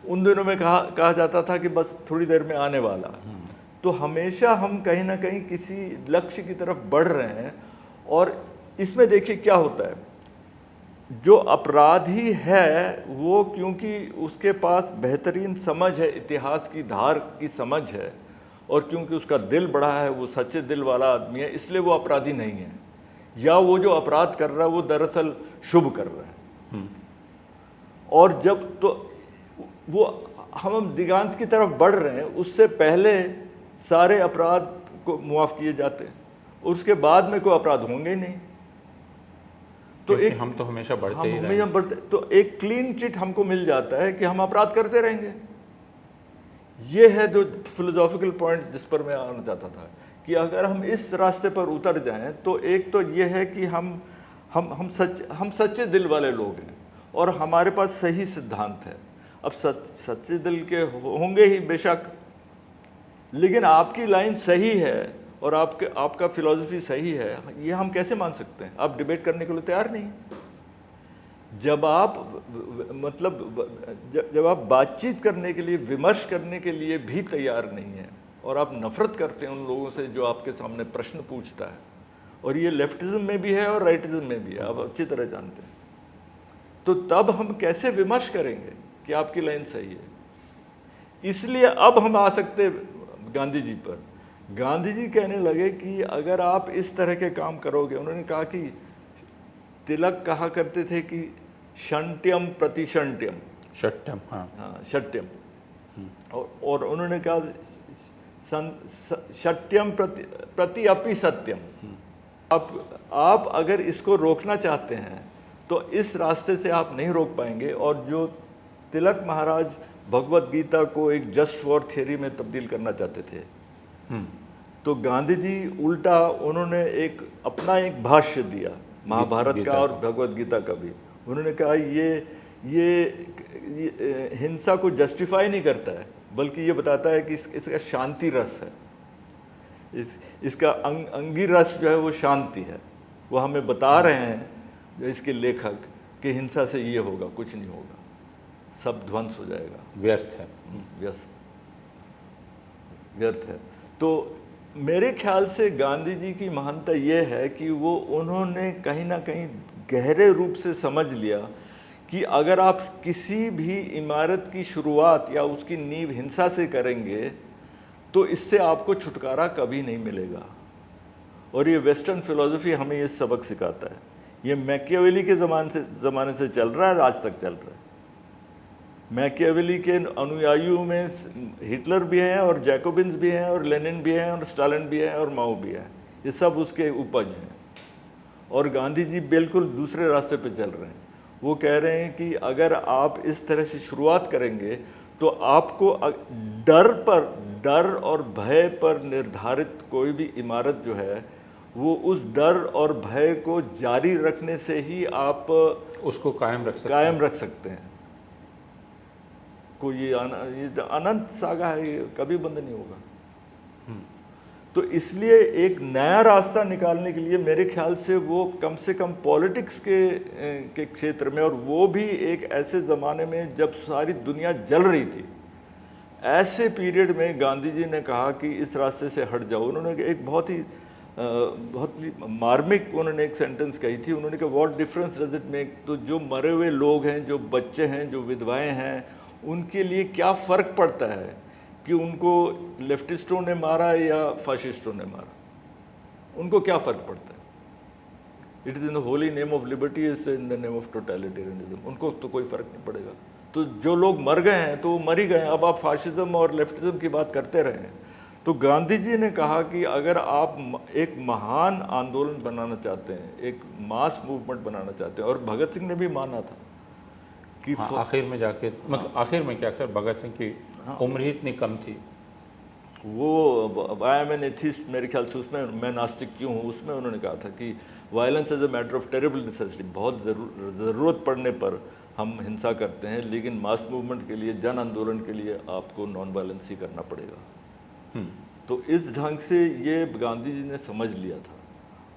उन दिनों में कहा जाता था कि बस थोड़ी देर में आने वाला। तो हमेशा हम कहीं ना कहीं किसी लक्ष्य की तरफ बढ़ रहे हैं। और इसमें देखिए क्या होता है, जो अपराधी है वो क्योंकि उसके पास बेहतरीन समझ है, इतिहास की धार की समझ है, और क्योंकि उसका दिल बड़ा है, वो सच्चे दिल वाला आदमी है, इसलिए वो अपराधी नहीं है। या वो जो अपराध कर रहा है वो दरअसल शुभ कर रहा है। और जब तो वो हम दिगांत की तरफ बढ़ रहे हैं, उससे पहले सारे अपराध को मुआफ किए जाते हैं, और उसके बाद में कोई अपराध होंगे ही नहीं। तो एक हम तो हमेशा बढ़ते ही रहे। हम बढ़ते, तो एक क्लीन चिट हमको मिल जाता है कि हम अपराध करते रहेंगे। ये है जो फिलोसॉफिकल पॉइंट जिस पर मैं आना चाहता था, कि अगर हम इस रास्ते पर उतर जाएं तो एक तो ये है कि हम सच्चे दिल वाले लोग हैं और हमारे पास सही सिद्धांत है। अब सच्चे दिल के होंगे ही बेशक, लेकिन आपकी लाइन सही है और आपका फिलॉसफी सही है, ये हम कैसे मान सकते हैं? आप डिबेट करने के लिए तैयार नहीं। जब आप बातचीत करने के लिए, विमर्श करने के लिए भी तैयार नहीं है, और आप नफरत करते हैं उन लोगों से जो आपके सामने प्रश्न पूछता है, और ये लेफ्टिज्म में भी है और राइटिज्म में भी है, आप अच्छी तरह जानते हैं, तो तब हम कैसे विमर्श करेंगे कि आपकी लाइन सही है? इसलिए अब हम आ सकते गांधी जी पर। गांधी जी कहने लगे कि अगर आप इस तरह के काम करोगे, उन्होंने कहा कि तिलक कहा करते थे कि शंट्यम प्रतिशंट्यम, शट्यम, हाँ शट्यम, और उन्होंने कहा शट्यम प्रति अपि सत्यम। आप अगर इसको रोकना चाहते हैं तो इस रास्ते से आप नहीं रोक पाएंगे। और जो तिलक महाराज भगवत गीता को एक जस्ट वॉर थियरी में तब्दील करना चाहते थे, तो गांधी जी उल्टा उन्होंने अपना एक भाष्य दिया महाभारत का और भगवत गीता का भी। उन्होंने कहा ये हिंसा को जस्टिफाई नहीं करता है, बल्कि ये बताता है कि इसका शांति रस है, इसका अंगी रस जो है वो शांति है। वो हमें बता रहे हैं इसके लेखक कि हिंसा से ये होगा, कुछ नहीं होगा, सब ध्वंस हो जाएगा, व्यर्थ है, व्यर्थ है। तो मेरे ख्याल से गांधी जी की महानता ये है कि उन्होंने कहीं ना कहीं गहरे रूप से समझ लिया कि अगर आप किसी भी इमारत की शुरुआत या उसकी नींव हिंसा से करेंगे तो इससे आपको छुटकारा कभी नहीं मिलेगा। और ये वेस्टर्न फिलॉसफी हमें ये सबक सिखाता है। ये मैकियावेली के ज़माने से चल रहा है, आज तक चल रहा है। मैकियावेली के अनुयायियों में हिटलर भी हैं और जैकोबिन्स भी हैं और लेनिन भी हैं और स्टालिन भी हैं और माओ भी हैं, ये सब उसके उपज हैं। और गांधी जी बिल्कुल दूसरे रास्ते पे चल रहे हैं। वो कह रहे हैं कि अगर आप इस तरह से शुरुआत करेंगे तो आपको डर और भय पर निर्धारित कोई भी इमारत जो है वो उस डर और भय को जारी रखने से ही आप उसको कायम रख सकते हैं। ये अनंत सागा है, ये कभी बंद नहीं होगा। तो इसलिए एक नया रास्ता निकालने के लिए मेरे ख्याल से वो कम से कम पॉलिटिक्स के क्षेत्र में, और वो भी एक ऐसे ज़माने में जब सारी दुनिया जल रही थी, ऐसे पीरियड में गांधी जी ने कहा कि इस रास्ते से हट जाओ। उन्होंने एक बहुत ही मार्मिक उन्होंने एक सेंटेंस कही थी। उन्होंने कहा what difference does it make, तो जो मरे हुए लोग हैं, जो बच्चे हैं, जो विधवाएं हैं, उनके लिए क्या फ़र्क पड़ता है कि उनको लेफ्टिस्टों ने मारा या फाशिस्टों ने मारा? उनको क्या फ़र्क पड़ता है? It is in the holy name of liberty, is in the name of totalitarianism. उनको तो कोई फ़र्क नहीं पड़ेगा। तो जो लोग मर गए हैं तो वो मर ही गए। अब आप फाशिज्म और लेफ्टिज्म की बात करते रहे हैं। तो गांधी जी ने कहा कि अगर आप एक महान आंदोलन बनाना चाहते हैं, एक मास मूवमेंट बनाना चाहते हैं, और भगत सिंह ने भी माना था कि आखिर में जाके, मतलब आखिर में क्या, भगत सिंह की उम्र ही इतनी कम थी। वो आई एम एन एथिस्ट, मेरे ख्याल से उसमें मैं नास्तिक क्यों हूँ, उसमें उन्होंने कहा था कि violence is a matter of terrible necessity, बहुत ज़रूरत पड़ने पर हम हिंसा करते हैं, लेकिन मास मूवमेंट के लिए, जन आंदोलन के लिए आपको नॉन वायलेंस ही करना पड़ेगा। तो इस ढंग से ये गांधी जी ने समझ लिया था,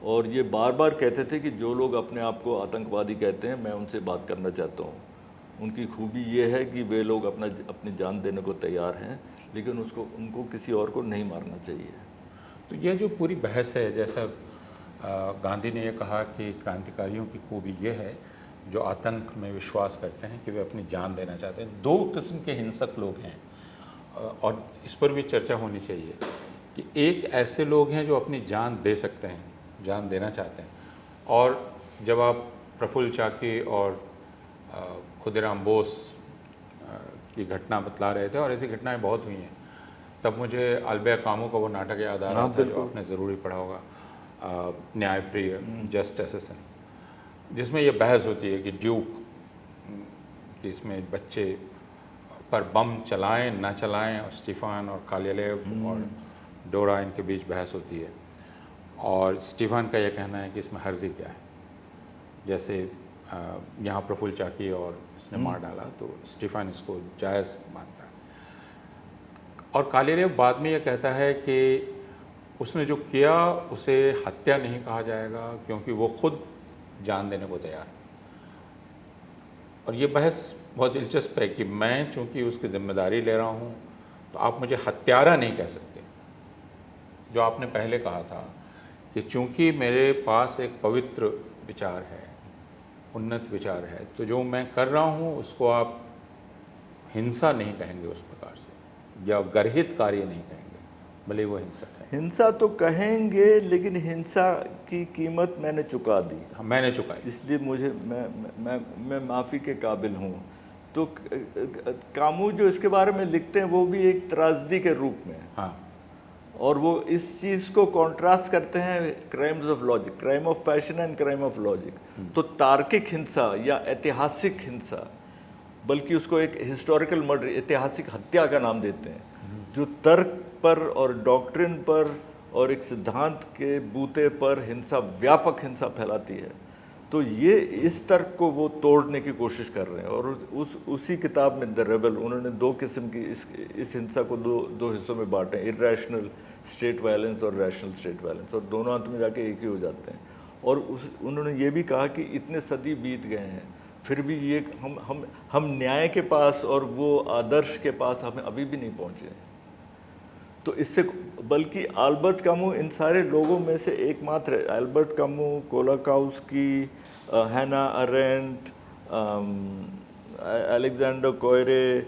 और ये बार बार कहते थे कि जो लोग अपने आप को आतंकवादी कहते हैं, मैं उनसे बात करना चाहता हूँ। उनकी खूबी ये है कि वे लोग अपनी जान देने को तैयार हैं, लेकिन उनको किसी और को नहीं मारना चाहिए। तो ये जो पूरी बहस है, जैसा गांधी ने ये कहा कि क्रांतिकारियों की खूबी ये है जो आतंक में विश्वास करते हैं कि वे अपनी जान देना चाहते हैं। दो किस्म के हिंसक लोग हैं, और इस पर भी चर्चा होनी चाहिए कि एक ऐसे लोग हैं जो अपनी जान दे सकते हैं, जान देना चाहते हैं, और जब आप प्रफुल्ल चाकी और खुदीराम बोस की घटना बतला रहे थे, और ऐसी घटनाएं बहुत हुई हैं, तब मुझे अल्बर्ट कामू का वो नाटक याद आ रहा था जो आपने ज़रूरी पढ़ा होगा, न्यायप्रिय, जस्ट एसेसन, जिसमें ये बहस होती है कि ड्यूक कि इसमें बच्चे पर बम चलाएं ना चलाएं, और स्टीफन और कालियालेव और डोरा, इनके बीच बहस होती है, और स्टीफन का यह कहना है कि इसमें हर्जी क्या है। जैसे यहाँ प्रफुल्ल चाकी और इसने मार डाला, तो स्टीफन इसको जायज़ मानता है, और कालियालेव बाद में यह कहता है कि उसने जो किया उसे हत्या नहीं कहा जाएगा, क्योंकि वो खुद जान देने को तैयार है। और ये बहस बहुत दिलचस्प है कि मैं चूँकि उसकी जिम्मेदारी ले रहा हूँ, तो आप मुझे हत्यारा नहीं कह सकते। जो आपने पहले कहा था कि चूँकि मेरे पास एक पवित्र विचार है, उन्नत विचार है, तो जो मैं कर रहा हूँ उसको आप हिंसा नहीं कहेंगे उस प्रकार से, या गर्हित कार्य नहीं कहेंगे, भले वो हिंसक है। हिंसा तो कहेंगे, लेकिन हिंसा की कीमत मैंने चुका दी। हाँ, मैंने चुकाई, इसलिए मुझे मैं माफ़ी के काबिल हूँ। तो कामू जो इसके बारे में लिखते हैं वो भी एक त्रासदी के रूप में, हाँ, और वो इस चीज़ को कॉन्ट्रास्ट करते हैं crimes of logic, crime of passion and crime of logic. तो तार्किक हिंसा या ऐतिहासिक हिंसा, बल्कि उसको एक हिस्टोरिकल मर्डर, ऐतिहासिक हत्या का नाम देते हैं, जो तर्क पर और डॉक्ट्रिन पर और एक सिद्धांत के बूते पर हिंसा, व्यापक हिंसा फैलाती है। तो ये इस तर्क को वो तोड़ने की कोशिश कर रहे हैं, और उसी किताब में द रेबल उन्होंने दो किस्म की इस हिंसा को दो हिस्सों में बांटे, इर्रेशनल स्टेट वायलेंस और रैशनल स्टेट वायलेंस, और दोनों अंत में जाके एक ही हो जाते हैं। और उन्होंने ये भी कहा कि इतने सदी बीत गए हैं, फिर भी ये हम न्याय के पास और वो आदर्श के पास हमें अभी भी नहीं पहुँचे। तो इससे, बल्कि अल्बर्ट कामू इन सारे लोगों में से एकमात्र है। अल्बर्ट कामू, कोलाकाउस्की, हैना अरेंट, अलेक्जेंडर कोयरे,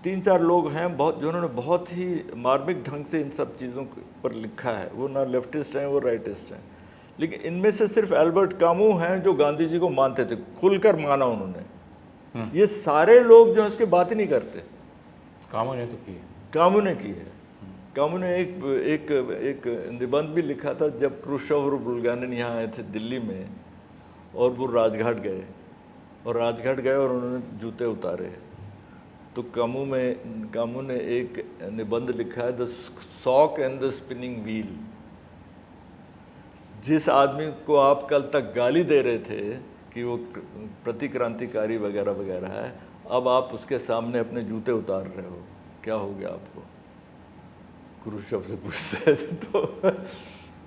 3-4 लोग हैं बहुत, जिन्होंने बहुत ही मार्मिक ढंग से इन सब चीज़ों पर लिखा है। वो ना लेफ्टिस्ट हैं, वो राइटिस्ट हैं, लेकिन इनमें से सिर्फ अल्बर्ट कामू हैं जो गांधी जी को मानते थे, खुलकर माना उन्होंने। ये सारे लोग जो है उसकी बात ही नहीं करते। कामू ने तो की, कामू ने की है। कामू ने एक निबंध भी लिखा था जब क्रुश्चेव और बुल्गानिन यहाँ आए थे दिल्ली में, और वो राजघाट गए, और उन्होंने जूते उतारे। तो कामू ने एक निबंध लिखा है, the sock and the spinning wheel. जिस आदमी को आप कल तक गाली दे रहे थे कि वो प्रतिक्रांतिकारी वगैरह वगैरह है, अब आप उसके सामने अपने जूते उतार रहे हो, क्या हो गया आपको? क्रुश्चेव से पूछते हैं।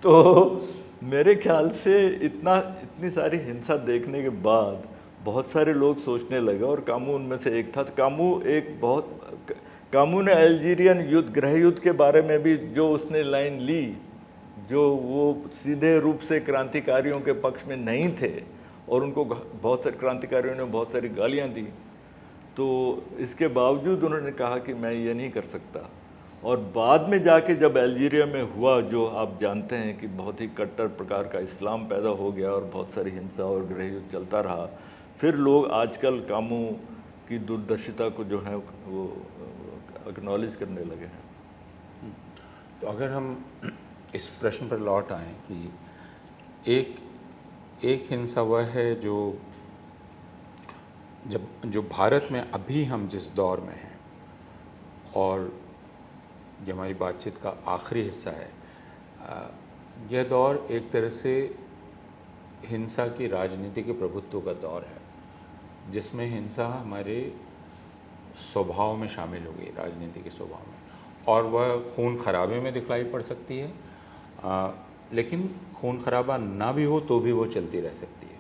तो मेरे ख्याल से इतनी सारी हिंसा देखने के बाद बहुत सारे लोग सोचने लगे, और कामू उनमें से एक था। तो कामू ने अल्जीरियन युद्ध, गृह युद्ध के बारे में भी जो उसने लाइन ली, जो वो सीधे रूप से क्रांतिकारियों के पक्ष में नहीं थे, और उनको बहुत सारे क्रांतिकारियों ने बहुत सारी गालियाँ दी, तो इसके बावजूद उन्होंने कहा कि मैं ये नहीं कर सकता। और बाद में जाके जब अल्जीरिया में हुआ, जो आप जानते हैं कि बहुत ही कट्टर प्रकार का इस्लाम पैदा हो गया, और बहुत सारी हिंसा और गृह युद्ध चलता रहा, फिर लोग आजकल कामू की दूरदर्शिता को जो है वो एक्नॉलेज करने लगे हैं। तो अगर हम इस प्रश्न पर लौट आएँ कि एक हिंसा वह है जो भारत में अभी हम जिस दौर में हैं और ये हमारी बातचीत का आखिरी हिस्सा है। यह दौर एक तरह से हिंसा की राजनीति के प्रभुत्व का दौर है, जिसमें हिंसा हमारे स्वभाव में शामिल हो गई, राजनीति के स्वभाव में, और वह खून खराबे में दिखलाई पड़ सकती है। लेकिन खून खराबा ना भी हो तो भी वो चलती रह सकती है,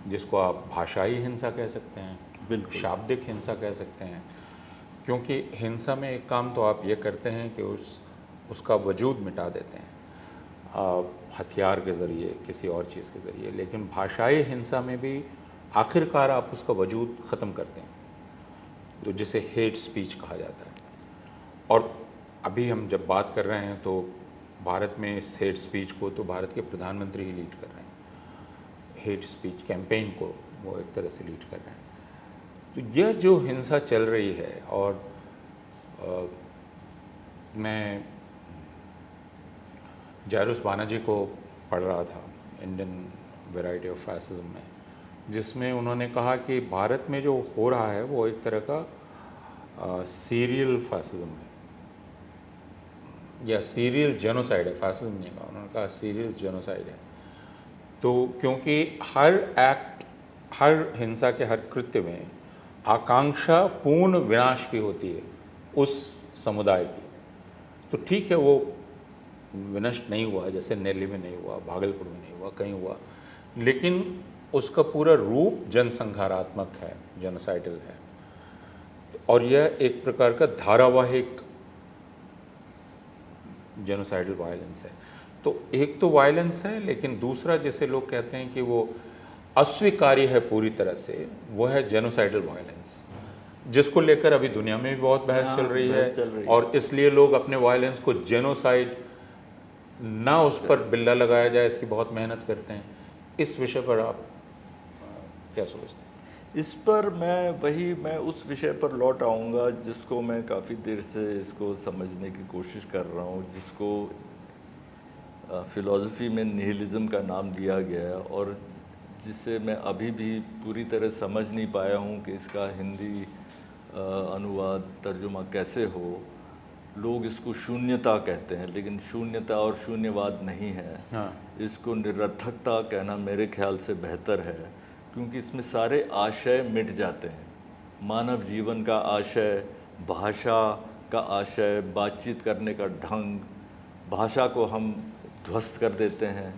जिसको आप भाषाई हिंसा कह सकते हैं, बिल्कुल। शाब्दिक हिंसा कह सकते हैं। क्योंकि हिंसा में एक काम तो आप ये करते हैं कि उसका वजूद मिटा देते हैं हथियार के ज़रिए, किसी और चीज़ के ज़रिए, लेकिन भाषाई हिंसा में भी आखिरकार आप उसका वजूद ख़त्म करते हैं, तो जिसे हेट स्पीच कहा जाता है। और अभी हम जब बात कर रहे हैं तो भारत में इस हेट स्पीच को तो भारत के प्रधानमंत्री ही लीड कर रहे हैं, हेट स्पीच कैंपेन को वो एक तरह से लीड कर रहे हैं। तो यह जो हिंसा चल रही है, और मैं जायरुस बानार्जी को पढ़ रहा था इंडियन वैरायटी ऑफ फैसिज्म में, जिसमें उन्होंने कहा कि भारत में जो हो रहा है वो एक तरह का सीरियल फैसिज्म है, या सीरियल जेनोसाइड है, फैसिज्म नहीं कहा उन्होंने, कहा सीरियल जेनोसाइड है। तो क्योंकि हर एक्ट, हर हिंसा के हर कृत्य में आकांक्षा पूर्ण विनाश की होती है उस समुदाय की। तो ठीक है, वो विनष्ट नहीं हुआ, जैसे नेल्ली में नहीं हुआ, भागलपुर में नहीं हुआ, कहीं हुआ, लेकिन उसका पूरा रूप जनसंहारात्मक है, जेनोसाइडल है। और यह एक प्रकार का धारावाहिक जेनोसाइडल वायलेंस है। तो एक तो वायलेंस है, लेकिन दूसरा जैसे लोग कहते हैं कि वो अस्वीकार्य है पूरी तरह से, वो है जेनोसाइडल वायलेंस, जिसको लेकर अभी दुनिया में भी बहुत बहस चल रही है। और इसलिए लोग अपने वायलेंस को जेनोसाइड ना उस पर बिल्ला लगाया जाए, इसकी बहुत मेहनत करते हैं। इस विषय पर आप क्या सोचते हैं? इस पर मैं उस विषय पर लौट आऊँगा जिसको मैं काफ़ी देर से इसको समझने की कोशिश कर रहा हूँ, जिसको फ़िलॉसफी में निहिलिज्म का नाम दिया गया है, और जिसे मैं अभी भी पूरी तरह समझ नहीं पाया हूँ कि इसका हिंदी अनुवाद तर्जुमा कैसे हो। लोग इसको शून्यता कहते हैं, लेकिन शून्यता और शून्यवाद नहीं है। हाँ। इसको निरर्थकता कहना मेरे ख्याल से बेहतर है, क्योंकि इसमें सारे आशय मिट जाते हैं। मानव जीवन का आशय, भाषा का आशय, बातचीत करने का ढंग, भाषा को हम ध्वस्त कर देते हैं,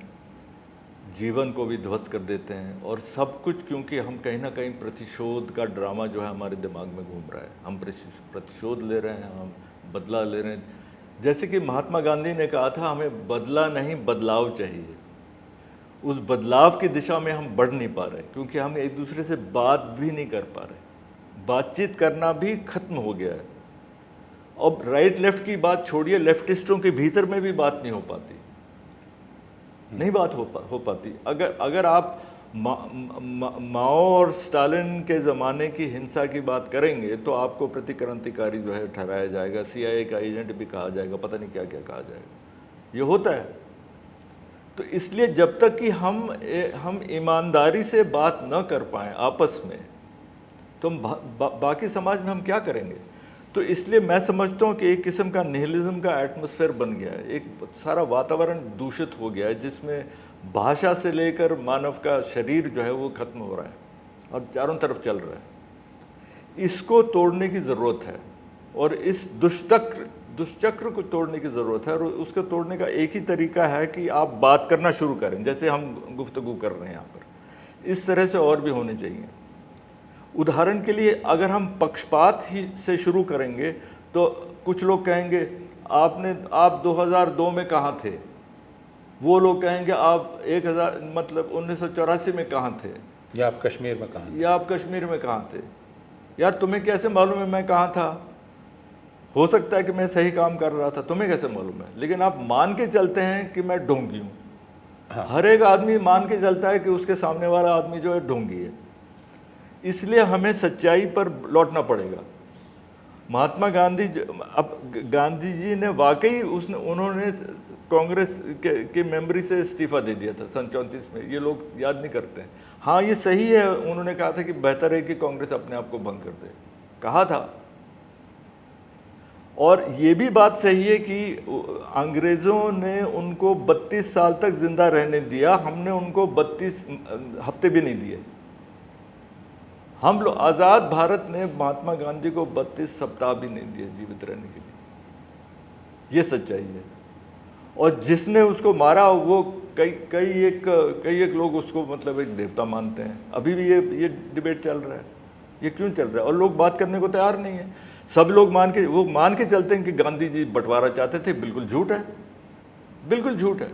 जीवन को भी ध्वस्त कर देते हैं, और सब कुछ क्योंकि हम कहीं ना कहीं प्रतिशोध का ड्रामा जो है हमारे दिमाग में घूम रहा है। हम प्रतिशोध ले रहे हैं, हम बदला ले रहे हैं। जैसे कि महात्मा गांधी ने कहा था, हमें बदला नहीं बदलाव चाहिए। उस बदलाव की दिशा में हम बढ़ नहीं पा रहे, क्योंकि हम एक दूसरे से बात भी नहीं कर पा रहे। बातचीत करना भी खत्म हो गया है। अब राइट लेफ्ट की बात छोड़िए, लेफ्टिस्टों के भीतर में भी बात नहीं हो पाती, नहीं बात हो पाती। अगर आप माओ और स्टालिन के ज़माने की हिंसा की बात करेंगे तो आपको प्रतिक्रांतिकारी जो है ठहराया जाएगा, CIA का एजेंट भी कहा जाएगा, पता नहीं क्या क्या कहा जाएगा। ये होता है। तो इसलिए जब तक कि हम ईमानदारी से बात न कर पाएँ आपस में, तो हम बाकी समाज में हम क्या करेंगे। तो इसलिए मैं समझता हूँ कि एक किस्म का निहिलिज्म का एटमॉस्फेयर बन गया है, एक सारा वातावरण दूषित हो गया है, जिसमें भाषा से लेकर मानव का शरीर जो है वो खत्म हो रहा है और चारों तरफ चल रहा है। इसको तोड़ने की ज़रूरत है, और इस दुष्चक्र को तोड़ने की ज़रूरत है। और उसको तोड़ने का एक ही तरीका है कि आप बात करना शुरू करें, जैसे हम गुफ्तगू कर रहे हैं यहाँ पर। इस तरह से और भी होने चाहिए। उदाहरण के लिए, अगर हम पक्षपात ही से शुरू करेंगे तो कुछ लोग कहेंगे आप 2002 में कहाँ थे, वो लोग कहेंगे आप 1984 में कहाँ थे, या आप कश्मीर में कहाँ थे, या आप कश्मीर में कहाँ थे। यार तुम्हें कैसे मालूम है मैं कहाँ था? हो सकता है कि मैं सही काम कर रहा था, तुम्हें कैसे मालूम है? लेकिन आप मान के चलते हैं कि मैं ढोंगी हूँ। हाँ। हर एक आदमी मान के चलता है कि उसके सामने वाला आदमी जो है ढोंगी है। इसलिए हमें सच्चाई पर लौटना पड़ेगा। महात्मा गांधी, अब गांधी जी ने वाकई उन्होंने कांग्रेस के मेंबरी से इस्तीफा दे दिया था सन 34 में। ये लोग याद नहीं करते हैं। हाँ, ये सही है, उन्होंने कहा था कि बेहतर है कि कांग्रेस अपने आप को भंग कर दे, कहा था। और ये भी बात सही है कि अंग्रेज़ों ने उनको 32 साल तक ज़िंदा रहने दिया, हमने उनको 32 हफ्ते भी नहीं दिए। हम लोग आज़ाद भारत ने महात्मा गांधी को 32 सप्ताह भी नहीं दिए जीवित रहने के लिए। ये सच्चाई है। और जिसने उसको मारा वो कई एक लोग उसको मतलब एक देवता मानते हैं। अभी भी ये डिबेट चल रहा है। ये क्यों चल रहा है? और लोग बात करने को तैयार नहीं है। सब लोग मान के चलते हैं कि गांधी जी बंटवारा चाहते थे। बिल्कुल झूठ है, बिल्कुल झूठ है।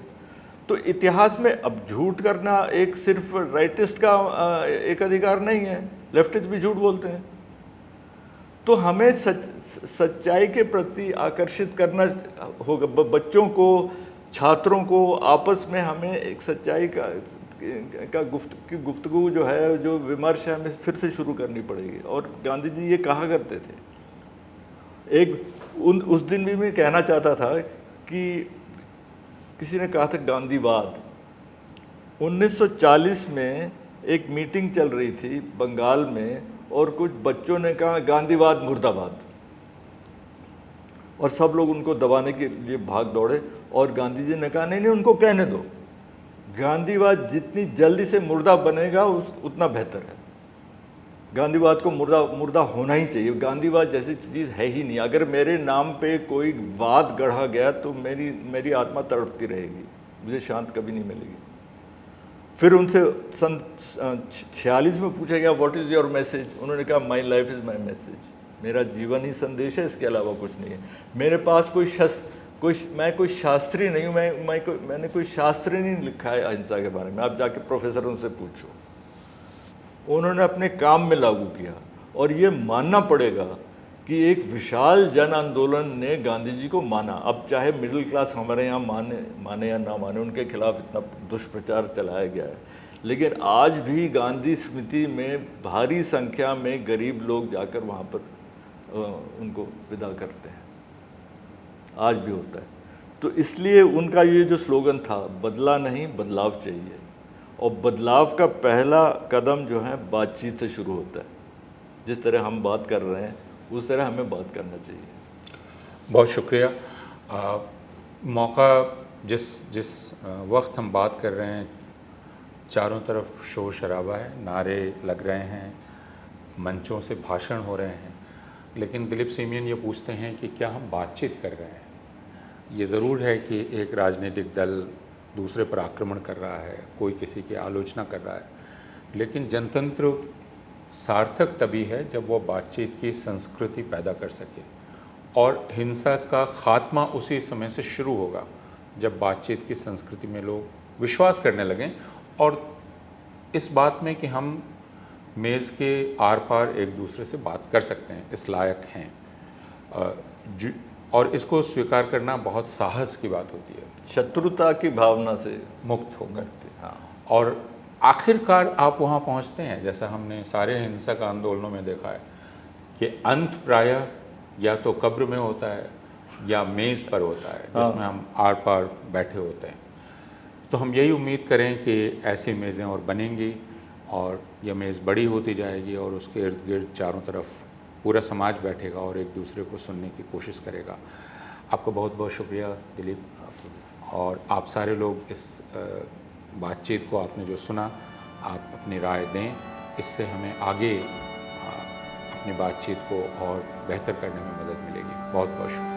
तो इतिहास में अब झूठ करना एक सिर्फ राइटिस्ट का एक अधिकार नहीं है, लेफ्टिस्ट भी झूठ बोलते हैं। तो हमें सच्चाई के प्रति आकर्षित करना होगा। बच्चों को, छात्रों को आपस में हमें एक सच्चाई का गुफ्तगू जो है, जो विमर्श है, हमें फिर से शुरू करनी पड़ेगी। और गांधी जी ये कहा करते थे, उस दिन भी मैं कहना चाहता था कि किसी ने कहा था गांधीवाद। 1940 में एक मीटिंग चल रही थी बंगाल में और कुछ बच्चों ने कहा गांधीवाद मुर्दाबाद, और सब लोग उनको दबाने के लिए भाग दौड़े। और गांधी जी ने कहा नहीं नहीं, उनको कहने दो, गांधीवाद जितनी जल्दी से मुर्दा बनेगा उतना बेहतर है। गांधीवाद को मुर्दा होना ही चाहिए। गांधीवाद जैसी चीज़ है ही नहीं। अगर मेरे नाम पे कोई वाद गढ़ा गया तो मेरी आत्मा तड़पती रहेगी, मुझे शांत कभी नहीं मिलेगी। फिर उनसे सन 46 में पूछा गया व्हाट इज़ योर मैसेज? उन्होंने कहा my life is my message. मेरा जीवन ही संदेश है, इसके अलावा कुछ नहीं है। मेरे पास मैं कोई शास्त्री नहीं हूँ। मैंने कोई शास्त्र नहीं लिखा है अहिंसा के बारे में। आप जाके प्रोफेसरों से पूछो, उन्होंने अपने काम में लागू किया। और ये मानना पड़ेगा कि एक विशाल जन आंदोलन ने गांधी जी को माना। अब चाहे मिडिल क्लास हमारे यहाँ माने या ना माने, उनके खिलाफ इतना दुष्प्रचार चलाया गया है, लेकिन आज भी गांधी स्मृति में भारी संख्या में गरीब लोग जाकर वहाँ पर उनको विदा करते हैं। आज भी होता है। तो इसलिए उनका ये जो स्लोगन था, बदला नहीं बदलाव चाहिए, और बदलाव का पहला कदम जो है बातचीत से शुरू होता है। जिस तरह हम बात कर रहे हैं उस तरह हमें बात करना चाहिए। बहुत शुक्रिया। मौका जिस वक्त हम बात कर रहे हैं, चारों तरफ शोर शराबा है, नारे लग रहे हैं, मंचों से भाषण हो रहे हैं, लेकिन दिलीप सेमियन ये पूछते हैं कि क्या हम बातचीत कर रहे हैं? ये ज़रूर है कि एक राजनीतिक दल दूसरे पर आक्रमण कर रहा है, कोई किसी की आलोचना कर रहा है, लेकिन जनतंत्र सार्थक तभी है जब वो बातचीत की संस्कृति पैदा कर सके। और हिंसा का ख़ात्मा उसी समय से शुरू होगा जब बातचीत की संस्कृति में लोग विश्वास करने लगें और इस बात में कि हम मेज़ के आर पार एक दूसरे से बात कर सकते हैं, इस लायक हैं। और इसको स्वीकार करना बहुत साहस की बात होती है, शत्रुता की भावना से मुक्त होकर। हाँ। और आखिरकार आप वहाँ पहुँचते हैं, जैसा हमने सारे हिंसक आंदोलनों में देखा है कि अंत प्रायः या तो कब्र में होता है या मेज़ पर होता है, जिसमें हम आर पार बैठे होते हैं। तो हम यही उम्मीद करें कि ऐसी मेज़ें और बनेंगी और यह मेज़ बड़ी होती जाएगी और उसके इर्द गिर्द चारों तरफ पूरा समाज बैठेगा और एक दूसरे को सुनने की कोशिश करेगा। आपका बहुत बहुत शुक्रिया दिलीप, और आप सारे लोग इस बातचीत को आपने जो सुना, आप अपनी राय दें, इससे हमें आगे अपनी बातचीत को और बेहतर करने में मदद मिलेगी। बहुत बहुत शुक्रिया।